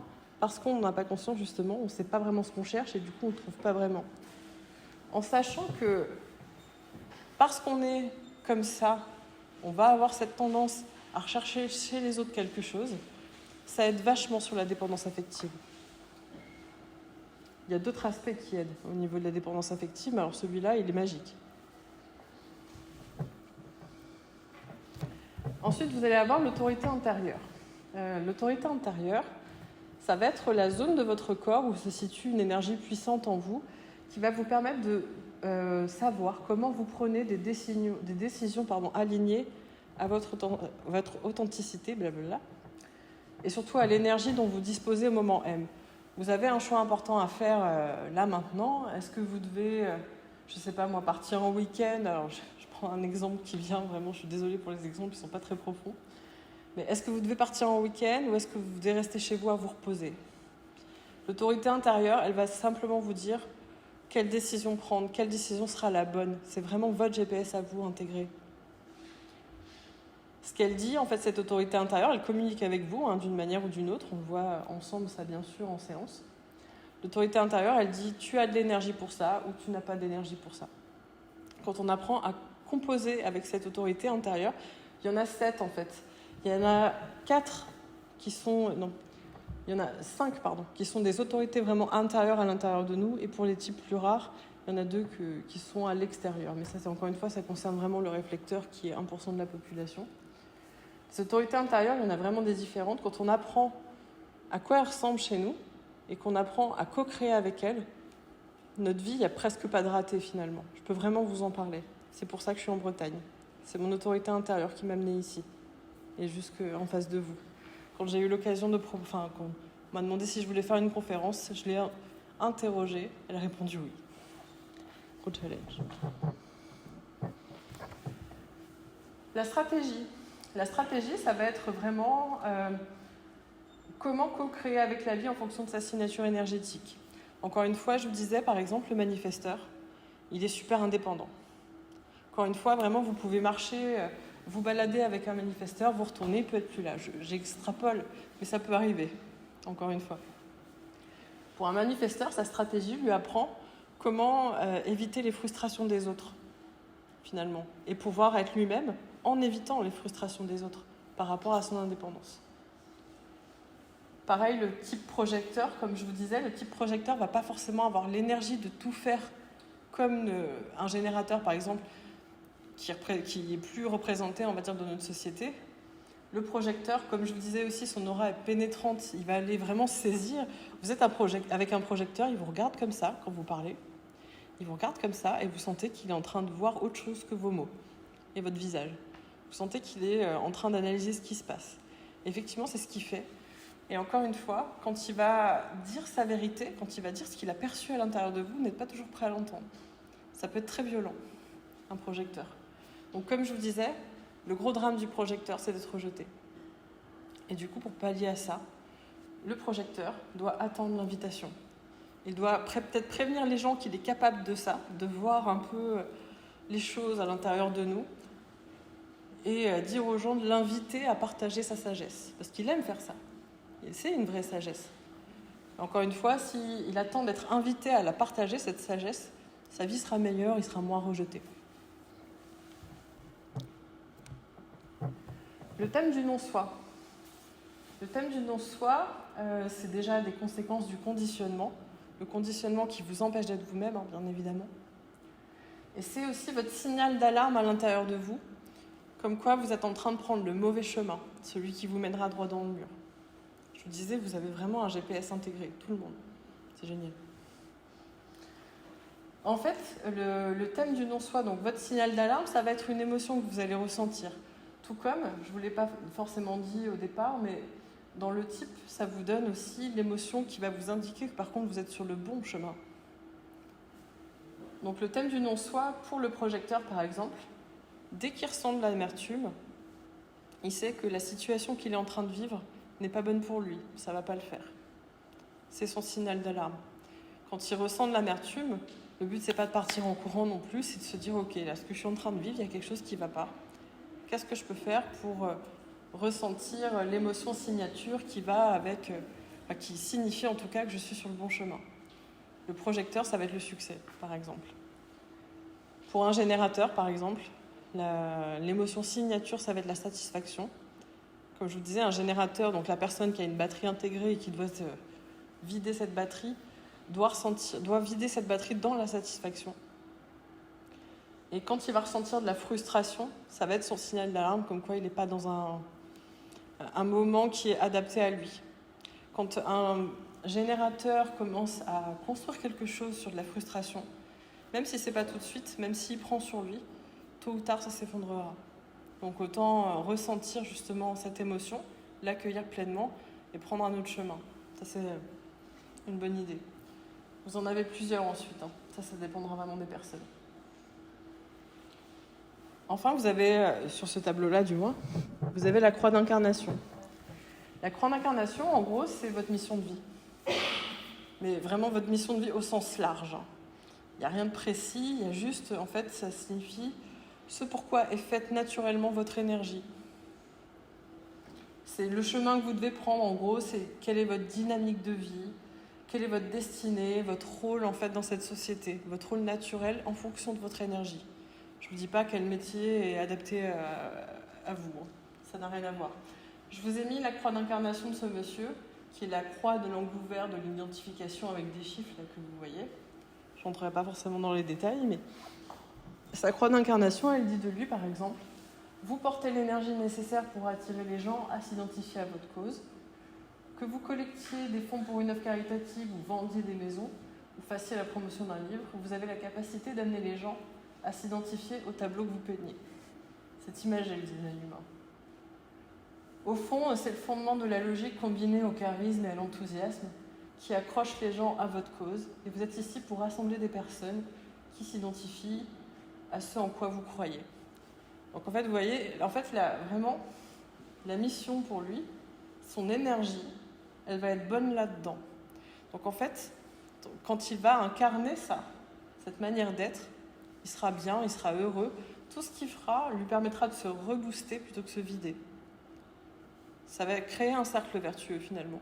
parce qu'on n'a pas conscience, justement, on ne sait pas vraiment ce qu'on cherche, et du coup, on ne trouve pas vraiment. En sachant que, parce qu'on est comme ça, on va avoir cette tendance à rechercher chez les autres quelque chose, ça aide vachement sur la dépendance affective. Il y a d'autres aspects qui aident au niveau de la dépendance affective, mais alors celui-là, il est magique. Ensuite, vous allez avoir l'autorité intérieure. L'autorité intérieure, ça va être la zone de votre corps où se situe une énergie puissante en vous qui va vous permettre de savoir comment vous prenez des décisions alignées à votre authenticité, blablabla, et surtout à l'énergie dont vous disposez au moment M. Vous avez un choix important à faire là maintenant. Est-ce que vous devez, je ne sais pas moi, partir en week-end? Alors je prends un exemple qui vient vraiment, je suis désolée pour les exemples, ils ne sont pas très profonds. Mais est-ce que vous devez partir en week-end ou est-ce que vous devez rester chez vous à vous reposer? L'autorité intérieure, elle va simplement vous dire quelle décision prendre, quelle décision sera la bonne. C'est vraiment votre GPS à vous intégré. Ce qu'elle dit, en fait, cette autorité intérieure, elle communique avec vous d'une manière ou d'une autre. On le voit ensemble, ça, bien sûr, en séance. L'autorité intérieure, elle dit, tu as de l'énergie pour ça ou tu n'as pas d'énergie pour ça. Quand on apprend à composer avec cette autorité intérieure, il y en a 7, en fait. Il y en a 4 qui sont... Non, il y en a 5, pardon, qui sont des autorités vraiment intérieures à l'intérieur de nous. Et pour les types plus rares, il y en a 2 qui sont à l'extérieur. Mais ça, c'est encore une fois, ça concerne vraiment le réflecteur qui est 1% de la population. Les autorités intérieures, il y en a vraiment des différentes. Quand on apprend à quoi elles ressemblent chez nous et qu'on apprend à co-créer avec elles, notre vie, il n'y a presque pas de raté finalement. Je peux vraiment vous en parler. C'est pour ça que je suis en Bretagne. C'est mon autorité intérieure qui m'a amenée ici et jusqu'en face de vous. Quand j'ai eu l'occasion quand on m'a demandé si je voulais faire une conférence, je l'ai interrogée. Elle a répondu oui. Gros challenge. La stratégie. La stratégie, ça va être vraiment comment co-créer avec la vie en fonction de sa signature énergétique. Encore une fois, je vous disais, par exemple, le manifesteur, il est super indépendant. Encore une fois, vraiment, vous pouvez marcher, vous balader avec un manifesteur, vous retournez, il peut être plus là. J'extrapole, mais ça peut arriver, encore une fois. Pour un manifesteur, sa stratégie lui apprend comment éviter les frustrations des autres, finalement, et pouvoir être lui-même en évitant les frustrations des autres par rapport à son indépendance. Pareil, le type projecteur, comme je vous disais, le type projecteur ne va pas forcément avoir l'énergie de tout faire comme un générateur, par exemple, qui est plus représenté, on va dire, dans notre société. Le projecteur, comme je vous disais aussi, son aura est pénétrante, il va aller vraiment saisir. Vous êtes avec un projecteur, il vous regarde comme ça quand vous parlez, il vous regarde comme ça et vous sentez qu'il est en train de voir autre chose que vos mots et votre visage. Vous sentez qu'il est en train d'analyser ce qui se passe. Et effectivement, c'est ce qu'il fait. Et encore une fois, quand il va dire sa vérité, quand il va dire ce qu'il a perçu à l'intérieur de vous, vous n'êtes pas toujours prêt à l'entendre. Ça peut être très violent, un projecteur. Donc comme je vous disais, le gros drame du projecteur, c'est d'être rejeté. Et du coup, pour pallier à ça, le projecteur doit attendre l'invitation. Il doit peut-être prévenir les gens qu'il est capable de ça, de voir un peu les choses à l'intérieur de nous, et dire aux gens de l'inviter à partager sa sagesse. Parce qu'il aime faire ça. Et c'est une vraie sagesse. Encore une fois, s'il attend d'être invité à la partager, cette sagesse, sa vie sera meilleure, il sera moins rejeté. Le thème du non-soi. Le thème du non-soi, c'est déjà des conséquences du conditionnement. Le conditionnement qui vous empêche d'être vous-même, bien évidemment. Et c'est aussi votre signal d'alarme à l'intérieur de vous, comme quoi vous êtes en train de prendre le mauvais chemin, celui qui vous mènera droit dans le mur. Je vous disais, vous avez vraiment un GPS intégré, tout le monde. C'est génial. En fait, le thème du non-soi, donc votre signal d'alarme, ça va être une émotion que vous allez ressentir. Tout comme, je ne vous l'ai pas forcément dit au départ, mais dans le type, ça vous donne aussi l'émotion qui va vous indiquer que par contre vous êtes sur le bon chemin. Donc le thème du non-soi, pour le projecteur par exemple, dès qu'il ressent de l'amertume, il sait que la situation qu'il est en train de vivre n'est pas bonne pour lui, ça ne va pas le faire. C'est son signal d'alarme. Quand il ressent de l'amertume, le but c'est pas de partir en courant non plus, c'est de se dire ok, là ce que je suis en train de vivre, il y a quelque chose qui ne va pas. Qu'est-ce que je peux faire pour ressentir l'émotion signature qui va avec, qui signifie en tout cas que je suis sur le bon chemin. Le projecteur, ça va être le succès, par exemple. Pour un générateur, par exemple, l'émotion signature, ça va être la satisfaction. Comme je vous disais, un générateur, donc la personne qui a une batterie intégrée et qui doit vider cette batterie, doit vider cette batterie dans la satisfaction. Et quand il va ressentir de la frustration, ça va être son signal d'alarme, comme quoi il n'est pas dans un moment qui est adapté à lui. Quand un générateur commence à construire quelque chose sur de la frustration, même si ce n'est pas tout de suite, même s'il prend sur lui, tôt ou tard ça s'effondrera. Donc autant ressentir justement cette émotion, l'accueillir pleinement et prendre un autre chemin. Ça c'est une bonne idée. Vous en avez plusieurs ensuite, ça dépendra vraiment des personnes. Enfin, vous avez, sur ce tableau-là du moins, vous avez la croix d'incarnation. La croix d'incarnation, en gros, c'est votre mission de vie. Mais vraiment votre mission de vie au sens large. Il n'y a rien de précis, il y a juste, en fait, ça signifie ce pourquoi est faite naturellement votre énergie. C'est le chemin que vous devez prendre, en gros, c'est quelle est votre dynamique de vie, quelle est votre destinée, votre rôle, en fait, dans cette société, votre rôle naturel en fonction de votre énergie. Je ne vous dis pas quel métier est adapté à vous, ça n'a rien à voir. Je vous ai mis la croix d'incarnation de ce monsieur, qui est la croix de l'angle ouvert de l'identification avec des chiffres là, que vous voyez. Je ne rentrerai pas forcément dans les détails, mais sa croix d'incarnation, elle dit de lui, par exemple, vous portez l'énergie nécessaire pour attirer les gens à s'identifier à votre cause, que vous collectiez des fonds pour une œuvre caritative ou vendiez des maisons, ou fassiez la promotion d'un livre, vous avez la capacité d'amener les gens à s'identifier au tableau que vous peignez. Cette image, elle dit l'humain. Au fond, c'est le fondement de la logique combinée au charisme et à l'enthousiasme qui accroche les gens à votre cause. Et vous êtes ici pour rassembler des personnes qui s'identifient à ce en quoi vous croyez. Donc en fait, vous voyez, vraiment, la mission pour lui, son énergie, elle va être bonne là-dedans. Donc en fait, quand il va incarner ça, cette manière d'être, il sera bien, il sera heureux. Tout ce qu'il fera lui permettra de se rebooster plutôt que de se vider. Ça va créer un cercle vertueux finalement.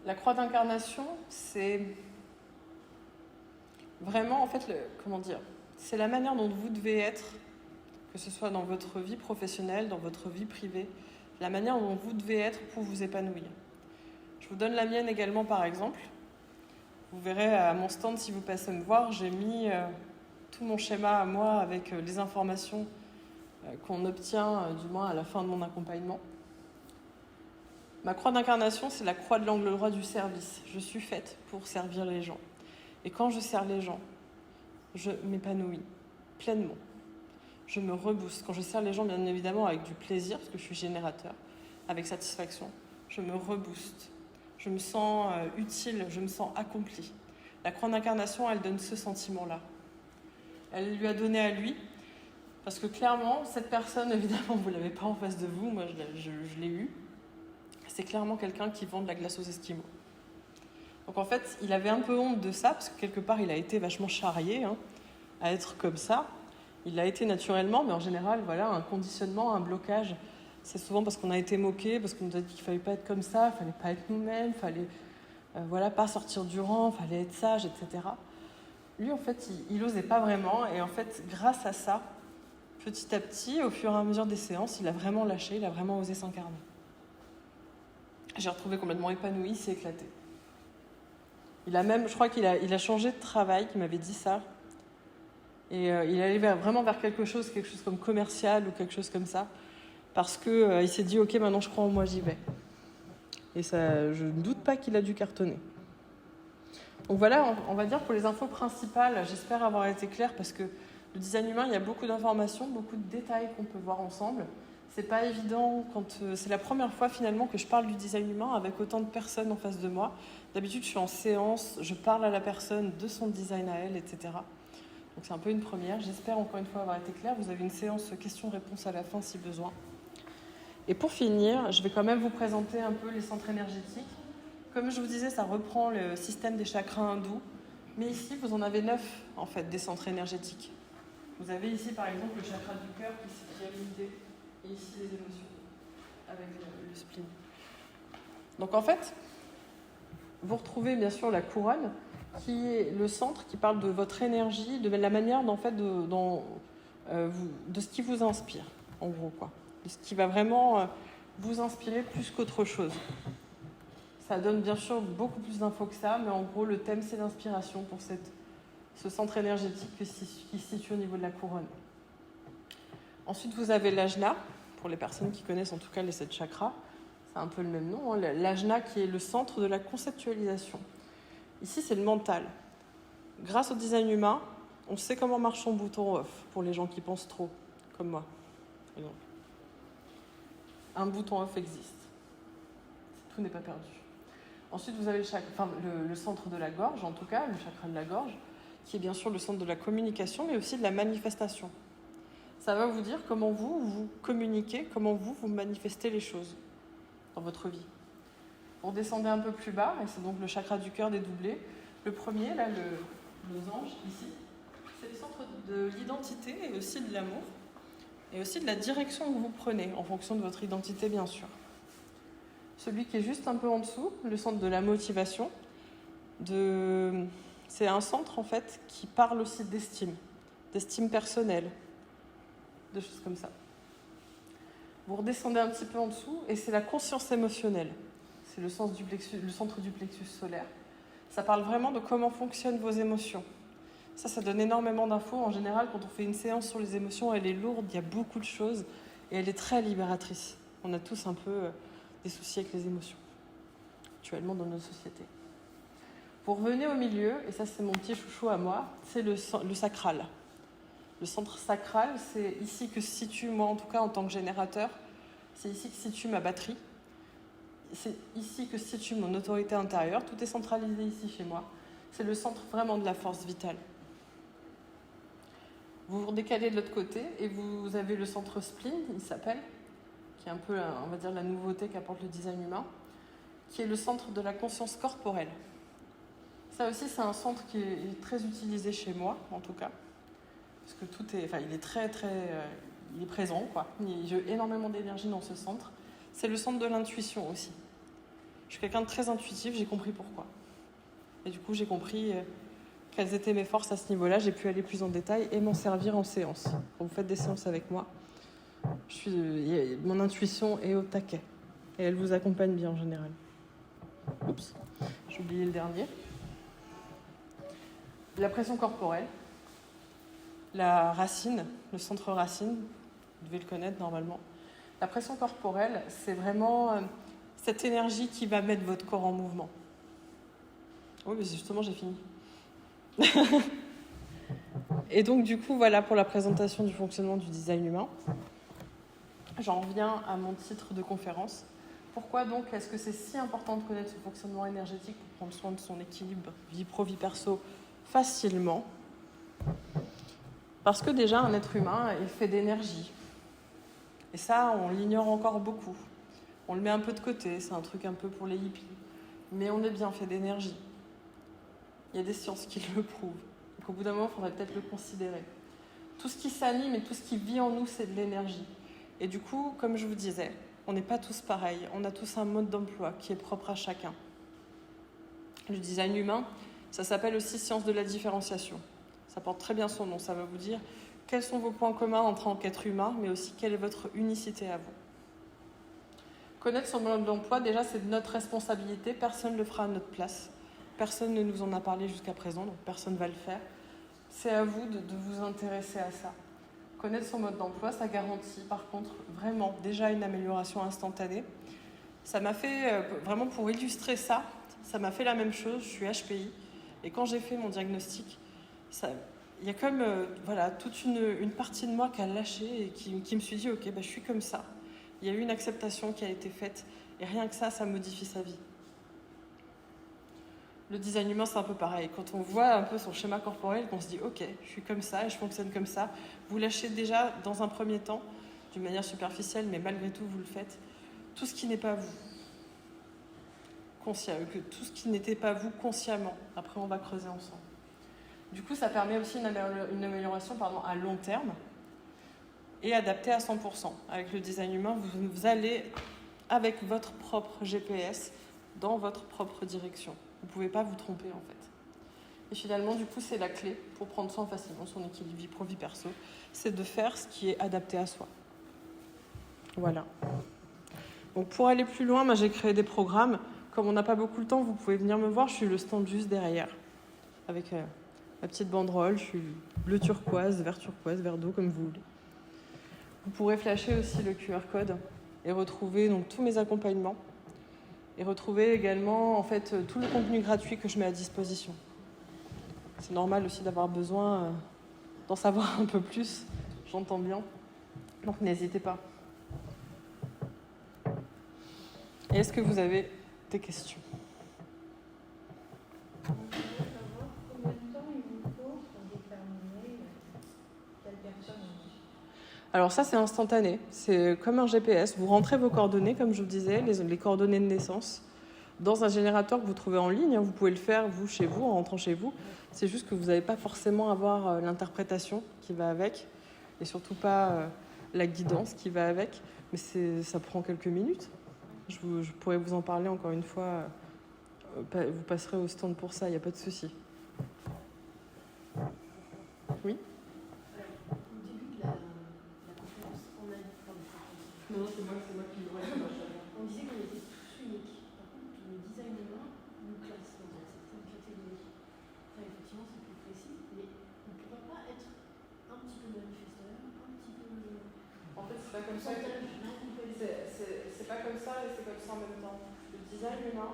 La croix d'incarnation, c'est vraiment, en fait, c'est la manière dont vous devez être, que ce soit dans votre vie professionnelle, dans votre vie privée, la manière dont vous devez être pour vous épanouir. Je vous donne la mienne également par exemple. Vous verrez à mon stand, si vous passez me voir, j'ai mis tout mon schéma à moi avec les informations qu'on obtient, du moins à la fin de mon accompagnement. Ma croix d'incarnation, c'est la croix de l'angle droit du service. Je suis faite pour servir les gens. Et quand je sers les gens, je m'épanouis pleinement. Je me rebooste. Quand je sers les gens, bien évidemment, avec du plaisir, parce que je suis générateur, avec satisfaction, je me rebooste. Je me sens utile, je me sens accomplie. La croix d'incarnation, elle donne ce sentiment-là. Elle lui a donné à lui, Parce que clairement, cette personne, évidemment, vous ne l'avez pas en face de vous, moi je l'ai eu. C'est clairement quelqu'un qui vend de la glace aux Esquimaux. Donc en fait, il avait un peu honte de ça, parce que quelque part, il a été vachement charrié à être comme ça. Il l'a été naturellement, mais en général, voilà, un conditionnement, un blocage. C'est souvent parce qu'on a été moqué, parce qu'on nous a dit qu'il ne fallait pas être comme ça, il ne fallait pas être nous-mêmes, il fallait pas sortir du rang, il fallait être sage, etc. Lui, en fait, il n'osait pas vraiment. Et en fait, grâce à ça, petit à petit, au fur et à mesure des séances, il a vraiment lâché, il a vraiment osé s'incarner. J'ai retrouvé complètement épanoui, il s'est éclaté. Je crois qu'il a changé de travail, qu'il m'avait dit ça. Et il allait vraiment vers quelque chose comme commercial ou quelque chose comme ça. Parce qu'il s'est dit, ok, maintenant je crois en moi, j'y vais. Et ça, je ne doute pas qu'il a dû cartonner. Donc voilà, on va dire pour les infos principales, j'espère avoir été claire parce que le design humain, il y a beaucoup d'informations, beaucoup de détails qu'on peut voir ensemble. C'est pas évident quand c'est la première fois finalement que je parle du design humain avec autant de personnes en face de moi. D'habitude, je suis en séance, je parle à la personne de son design à elle, etc. Donc c'est un peu une première. J'espère encore une fois avoir été claire. Vous avez une séance questions-réponses à la fin si besoin. Et pour finir, je vais quand même vous présenter un peu les centres énergétiques. Comme je vous disais, ça reprend le système des chakras hindous. Mais ici, vous en avez 9 en fait, des centres énergétiques. Vous avez ici par exemple le chakra du cœur qui est l'unité. Et ici les émotions, avec le spleen. Donc en fait, vous retrouvez bien sûr la couronne, qui est le centre qui parle de votre énergie, de la manière de ce qui vous inspire, en gros, quoi. De ce qui va vraiment vous inspirer plus qu'autre chose. Ça donne bien sûr beaucoup plus d'infos que ça, mais en gros, le thème, c'est l'inspiration pour ce centre énergétique qui se situe au niveau de la couronne. Ensuite, vous avez l'ajna, pour les personnes qui connaissent en tout cas les 7 chakras. C'est un peu le même nom, l'ajna qui est le centre de la conceptualisation. Ici, c'est le mental. Grâce au design humain, on sait comment marche son bouton off, pour les gens qui pensent trop, comme moi, par exemple. Un bouton off existe. Tout n'est pas perdu. Ensuite, vous avez le centre de la gorge, en tout cas, le chakra de la gorge, qui est bien sûr le centre de la communication, mais aussi de la manifestation. Ça va vous dire comment vous communiquez, comment vous manifestez les choses dans votre vie. Vous redescendez un peu plus bas, et c'est donc le chakra du cœur dédoublé. Le premier, là, le losange, ici, c'est le centre de l'identité et aussi de l'amour, et aussi de la direction que vous prenez, en fonction de votre identité, bien sûr. Celui qui est juste un peu en dessous, le centre de la motivation, c'est un centre, en fait, qui parle aussi d'estime personnelle, de choses comme ça. Vous redescendez un petit peu en dessous et c'est la conscience émotionnelle. C'est le centre du plexus solaire. Ça parle vraiment de comment fonctionnent vos émotions. Ça donne énormément d'infos. En général, quand on fait une séance sur les émotions, elle est lourde, il y a beaucoup de choses et elle est très libératrice. On a tous un peu des soucis avec les émotions, actuellement dans notre société. Vous revenez au milieu, et ça c'est mon petit chouchou à moi, c'est le sacral. Le centre sacral, c'est ici que se situe, moi en tout cas en tant que générateur, c'est ici que se situe ma batterie, c'est ici que se situe mon autorité intérieure, tout est centralisé ici chez moi. C'est le centre vraiment de la force vitale. Vous vous redécalez de l'autre côté et vous avez le centre spleen, il s'appelle, qui est un peu, on va dire, la nouveauté qu'apporte le design humain, qui est le centre de la conscience corporelle. Ça aussi, c'est un centre qui est très utilisé chez moi, en tout cas. Parce que il est très, il est présent, quoi. J'ai énormément d'énergie dans ce centre. C'est le centre de l'intuition aussi. Je suis quelqu'un de très intuitif, j'ai compris pourquoi. Et du coup, j'ai compris quelles étaient mes forces à ce niveau-là. J'ai pu aller plus en détail et m'en servir en séance. Quand vous faites des séances avec moi, mon intuition est au taquet. Et elle vous accompagne bien en général. Oups, j'ai oublié le dernier. La pression corporelle. La racine, le centre racine, vous devez le connaître normalement. La pression corporelle, c'est vraiment cette énergie qui va mettre votre corps en mouvement. Oui, mais justement, j'ai fini. Et donc, du coup, voilà pour la présentation du fonctionnement du design humain. J'en reviens à mon titre de conférence. Pourquoi donc est-ce que c'est si important de connaître ce fonctionnement énergétique pour prendre soin de son équilibre vie pro, vie perso facilement ? Parce que déjà, un être humain est fait d'énergie. Et ça, on l'ignore encore beaucoup. On le met un peu de côté, c'est un truc un peu pour les hippies. Mais on est bien fait d'énergie. Il y a des sciences qui le prouvent. Donc au bout d'un moment, il faudrait peut-être le considérer. Tout ce qui s'anime et tout ce qui vit en nous, c'est de l'énergie. Et du coup, comme je vous disais, on n'est pas tous pareils. On a tous un mode d'emploi qui est propre à chacun. Le design humain, ça s'appelle aussi science de la différenciation. Ça porte très bien son nom. Ça va vous dire quels sont vos points communs en tant qu'être humain, mais aussi quelle est votre unicité à vous. Connaître son mode d'emploi, déjà, c'est de notre responsabilité. Personne ne le fera à notre place. Personne ne nous en a parlé jusqu'à présent, donc personne ne va le faire. C'est à vous de vous intéresser à ça. Connaître son mode d'emploi, ça garantit par contre vraiment déjà une amélioration instantanée. Ça m'a fait, vraiment pour illustrer ça, ça m'a fait la même chose, je suis HPI. Et quand j'ai fait mon diagnostic, il y a comme toute une partie de moi qui a lâché et qui me suis dit, ok, je suis comme ça. Il y a eu une acceptation qui a été faite et rien que ça modifie sa vie. Le design humain, c'est un peu pareil. Quand on voit un peu son schéma corporel, qu'on se dit « Ok, je suis comme ça et je fonctionne comme ça », vous lâchez déjà dans un premier temps, d'une manière superficielle, mais malgré tout, vous le faites, tout ce qui n'est pas vous. Tout ce qui n'était pas vous consciemment. Après, on va creuser ensemble. Du coup, ça permet aussi une amélioration à long terme et adaptée à 100%. Avec le design humain, vous allez avec votre propre GPS dans votre propre direction. Vous ne pouvez pas vous tromper en fait. Et finalement, du coup, c'est la clé pour prendre soin facilement, son équilibre vie pro, vie perso, c'est de faire ce qui est adapté à soi. Voilà. Donc pour aller plus loin, moi j'ai créé des programmes. Comme on n'a pas beaucoup de temps, vous pouvez venir me voir, je suis le stand juste derrière. Avec ma petite banderole, je suis bleu turquoise, vert d'eau, comme vous voulez. Vous pourrez flasher aussi le QR code et retrouver donc tous mes accompagnements. Et retrouver également en fait tout le contenu gratuit que je mets à disposition. C'est normal aussi d'avoir besoin d'en savoir un peu plus, j'entends bien. Donc n'hésitez pas. Et est-ce que vous avez des questions ? Combien de temps il vous faut pour déterminer quelle personne on est ? Alors ça, c'est instantané. C'est comme un GPS. Vous rentrez vos coordonnées, comme je vous disais, les coordonnées de naissance, dans un générateur que vous trouvez en ligne. Vous pouvez le faire, vous, chez vous, en rentrant chez vous. C'est juste que vous n'allez pas forcément avoir l'interprétation qui va avec, et surtout pas la guidance qui va avec. Mais ça prend quelques minutes. Je pourrais vous en parler encore une fois. Vous passerez au stand pour ça, il n'y a pas de souci. Oui ? Au début de la conférence, on a dit... Non, c'est moi qui le vois. On disait qu'on était tous uniques. Par contre, le design humain nous classe dans certaines catégories. Enfin, effectivement, c'est plus précis, mais on ne pourrait pas être un petit peu manifesteur, un petit peu... En fait, c'est pas comme ça. C'est pas comme ça et c'est comme ça en même temps. Le design humain,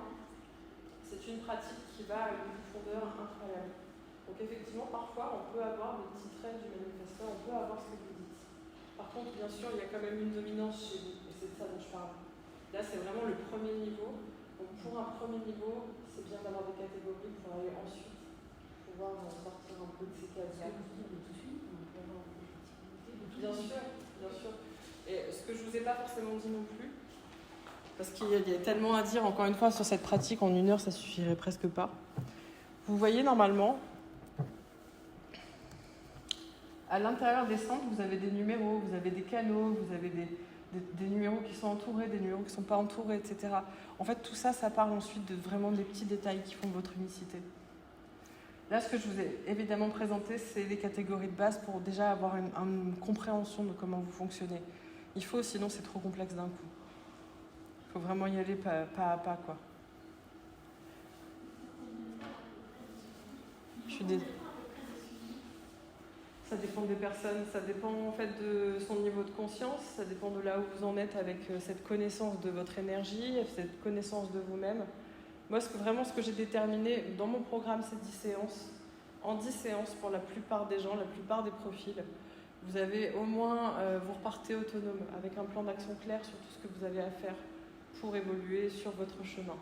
c'est une pratique qui va à une profondeur incroyable. Donc effectivement, parfois, on peut avoir des petits traits du manifesteur, on peut avoir ce que vous dites. Par contre, bien sûr, il y a quand même une dominance chez vous, et c'est de ça dont je parle. Là, c'est vraiment le premier niveau. Donc pour un premier niveau, c'est bien d'avoir des catégories pour aller ensuite pouvoir sortir un peu de ces cases-là. Bien sûr, bien sûr. Et ce que je ne vous ai pas forcément dit non plus, parce qu'il y a tellement à dire, encore une fois, sur cette pratique, en 1 heure, ça suffirait presque pas. Vous voyez, normalement, à l'intérieur des centres, vous avez des numéros, vous avez des canaux, vous avez des numéros qui sont entourés, des numéros qui ne sont pas entourés, etc. En fait, tout ça, ça parle ensuite de vraiment des petits détails qui font votre unicité. Là, ce que je vous ai évidemment présenté, c'est les catégories de base pour déjà avoir une compréhension de comment vous fonctionnez. Il faut, sinon c'est trop complexe d'un coup. Il faut vraiment y aller pas à pas, quoi. Ça dépend des personnes, ça dépend en fait de son niveau de conscience, ça dépend de là où vous en êtes avec cette connaissance de votre énergie, cette connaissance de vous-même. Moi, ce que j'ai déterminé dans mon programme, c'est 10 séances. En 10 séances, pour la plupart des gens, la plupart des profils, vous avez au moins, vous repartez autonome, avec un plan d'action clair sur tout ce que vous avez à faire pour évoluer sur votre chemin.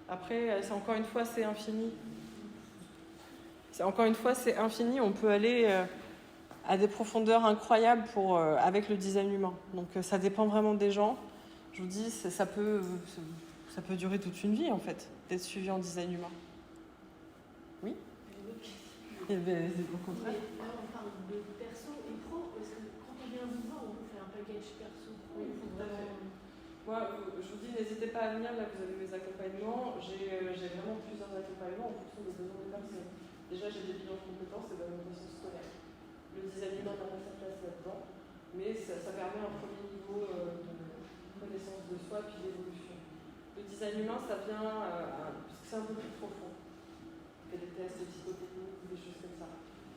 Après, encore une fois, c'est infini. Encore une fois, c'est infini. On peut aller à des profondeurs incroyables avec le design humain. Donc ça dépend vraiment des gens. Je vous dis, ça peut durer toute une vie, en fait, d'être suivi en design humain. Oui ? Au contraire. Là, on parle de perso et pro, parce que quand on vient vous voir, on vous fait un package perso-pro. Oui, tout à fait. Moi, je vous dis, n'hésitez pas à venir, là vous avez mes accompagnements. J'ai vraiment plusieurs accompagnements en fonction des besoins des personnes. Déjà, j'ai des bilans de compétences et d'orientation scolaire. Le design humain n'a pas sa place là-dedans, mais ça permet un premier niveau de connaissance de soi puis d'évolution. Le design humain, ça vient, parce que c'est un peu plus profond. On fait des tests psychotechniques, des choses comme ça.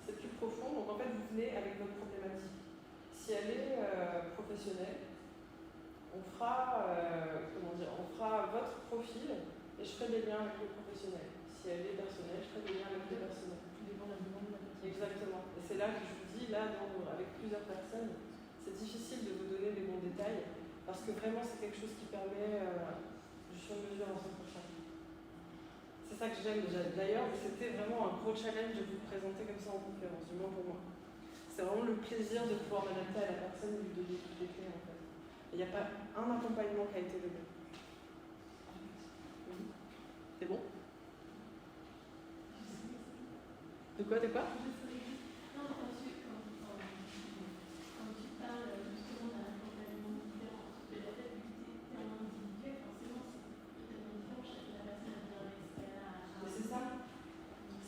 C'est plus profond, donc en fait, vous venez avec votre problématique. Si elle est professionnelle, on fera votre profil et je ferai des liens avec le professionnel. Si elle est personnelle, je ferai des liens avec le personnel. Tout dépend de la demande de la personne. Exactement. Et c'est là que je vous dis, là, avec plusieurs personnes, c'est difficile de vous donner des bons détails parce que vraiment, c'est quelque chose qui permet du sur-mesure à 100%. C'est ça que j'aime déjà. D'ailleurs, c'était vraiment un gros challenge de vous présenter comme ça en conférence, du moins pour moi. C'est vraiment le plaisir de pouvoir m'adapter à la personne et lui donner toutes les clés en fait. Il n'y a pas un accompagnement qui a été le même. C'est bon ? De quoi Non, quand tu parles justement d'un accompagnement différent, parce que la tête du thé en individuel, forcément, c'est totalement différent. Chaque personne a bien l'expérience. Mais c'est ça.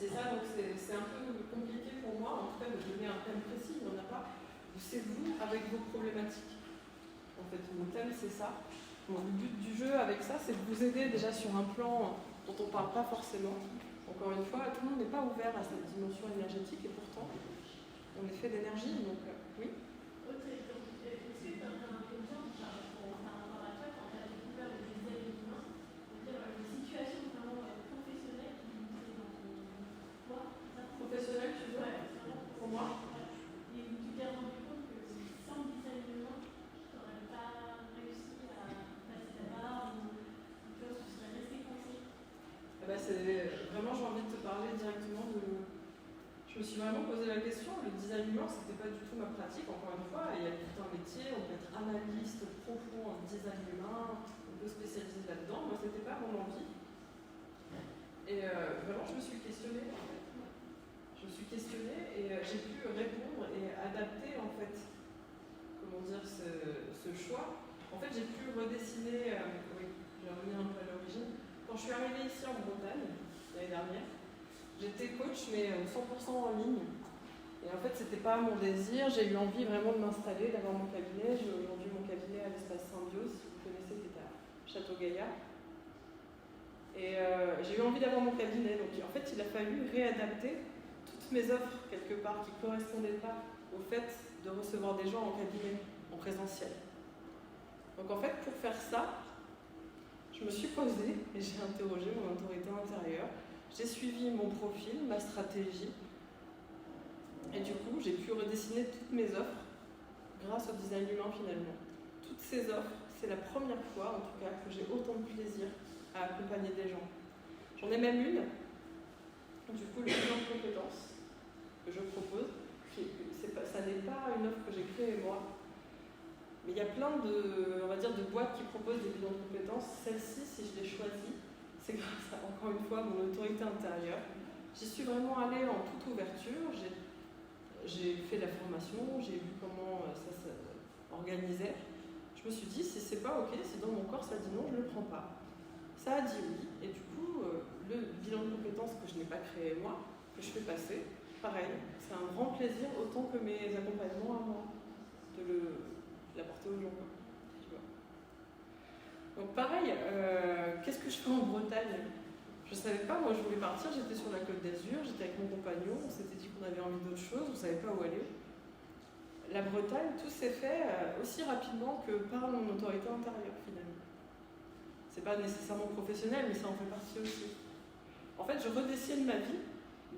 C'est ça, donc c'est un peu compliqué pour moi, en tout cas, de donner un thème précis. Il n'y en a pas. C'est vous avec vos problématiques. En fait, mon thème, c'est ça. Bon, le but du jeu avec ça, c'est de vous aider déjà sur un plan dont on ne parle pas forcément. Encore une fois, tout le monde n'est pas ouvert à cette dimension énergétique et pourtant, on est fait d'énergie. Donc, oui. Autre exemple, est-ce que tu as un exemple par rapport à toi, quand tu as découvert le design humain, c'est-à-dire une situation vraiment professionnelle qui vous est dans toi, Professionnel, tu veux ? Pour moi ? Et où tu t'es rendu compte que sans design humain, tu n'aurais pas réussi à passer ta barre ou tu serais resté coincé. Vraiment, j'ai envie de te parler directement de. Je me suis vraiment posé la question. Le design humain, c'était pas du tout ma pratique, encore une fois. Il y a tout un métier, on peut être analyste profond en design humain, on peut spécialiser là-dedans. Moi, c'était pas mon envie. Et vraiment, je me suis questionnée, en fait. Je me suis questionnée et j'ai pu répondre et adapter, en fait, comment dire, ce choix. En fait, j'ai pu redessiner, oui, je vais revenir un peu à l'origine. Quand je suis arrivée ici en Bretagne, l'année dernière, j'étais coach, mais 100% en ligne. Et en fait, c'était pas mon désir. J'ai eu envie vraiment de m'installer, d'avoir mon cabinet. J'ai aujourd'hui mon cabinet à l'espace Symbiose, si vous connaissez, qui est à Château-Gaillard. Et j'ai eu envie d'avoir mon cabinet. Donc en fait, il a fallu réadapter toutes mes offres, quelque part, qui ne correspondaient pas au fait de recevoir des gens en cabinet, en présentiel. Donc en fait, pour faire ça, je me suis posée et j'ai interrogé mon autorité intérieure. J'ai suivi mon profil, ma stratégie. Et du coup, j'ai pu redessiner toutes mes offres grâce au design humain finalement. Toutes ces offres, c'est la première fois en tout cas que j'ai autant de plaisir à accompagner des gens. J'en ai même une, du coup, le bilan de compétences que je propose. Ça n'est pas une offre que j'ai créée moi. Mais il y a plein de boîtes qui proposent des bilans de compétences. Celle-ci, si je l'ai choisie, c'est grâce à, encore une fois, mon autorité intérieure. J'y suis vraiment allée en toute ouverture. J'ai fait la formation, j'ai vu comment ça s'organisait. Je me suis dit, si c'est pas ok, si dans mon corps ça dit non, je le prends pas. Ça a dit oui, et du coup, le bilan de compétences que je n'ai pas créé moi, que je fais passer, pareil, c'est un grand plaisir, autant que mes accompagnements à moi, de l'apporter aux gens. Tu vois. Donc pareil, qu'est-ce que je fais en Bretagne ? Je ne savais pas, moi je voulais partir, j'étais sur la Côte d'Azur, j'étais avec mon compagnon, on s'était dit qu'on avait envie d'autre chose, on ne savait pas où aller. La Bretagne, tout s'est fait aussi rapidement que par mon autorité intérieure finalement. C'est pas nécessairement professionnel, mais ça en fait partie aussi. En fait, je redessine ma vie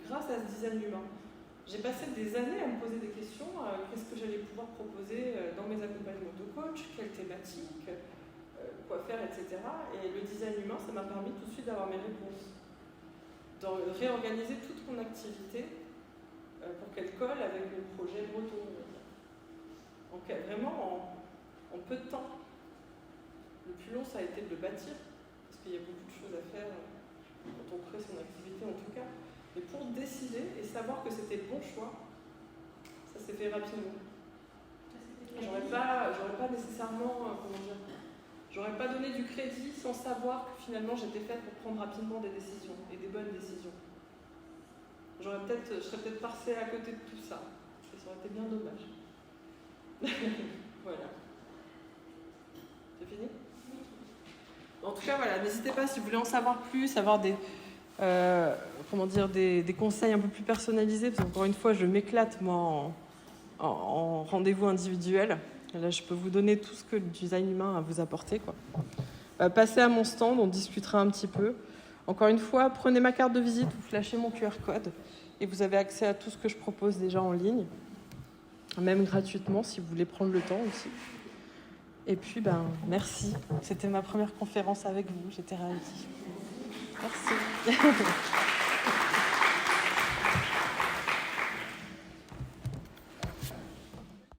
grâce à ce design humain. J'ai passé des années à me poser des questions, qu'est-ce que j'allais pouvoir proposer dans mes accompagnements de coach, quelle thématique, quoi faire, etc. Et le design humain, ça m'a permis tout de suite d'avoir mes réponses. de réorganiser toute mon activité pour qu'elle colle avec le projet breton, on va dire. Donc vraiment en peu de temps. Le plus long, ça a été de le bâtir, parce qu'il y a beaucoup de choses à faire quand on crée son activité en tout cas. Mais pour décider et savoir que c'était le bon choix, ça s'est fait rapidement. J'aurais pas nécessairement, j'aurais pas donné du crédit sans savoir que finalement j'étais faite pour prendre rapidement des décisions, et des bonnes décisions. Je serais peut-être passée à côté de tout ça, et ça aurait été bien dommage. Voilà. C'est fini ? En tout cas, voilà, n'hésitez pas si vous voulez en savoir plus, avoir des conseils un peu plus personnalisés, parce qu'encore une fois, je m'éclate moi en rendez-vous individuel. Là, je peux vous donner tout ce que le design humain a à vous apporter, quoi. Passez à mon stand, on discutera un petit peu. Encore une fois, prenez ma carte de visite, vous flashez mon QR code et vous avez accès à tout ce que je propose déjà en ligne, même gratuitement si vous voulez prendre le temps aussi. Et puis, merci. C'était ma première conférence avec vous, j'étais ravie. Merci.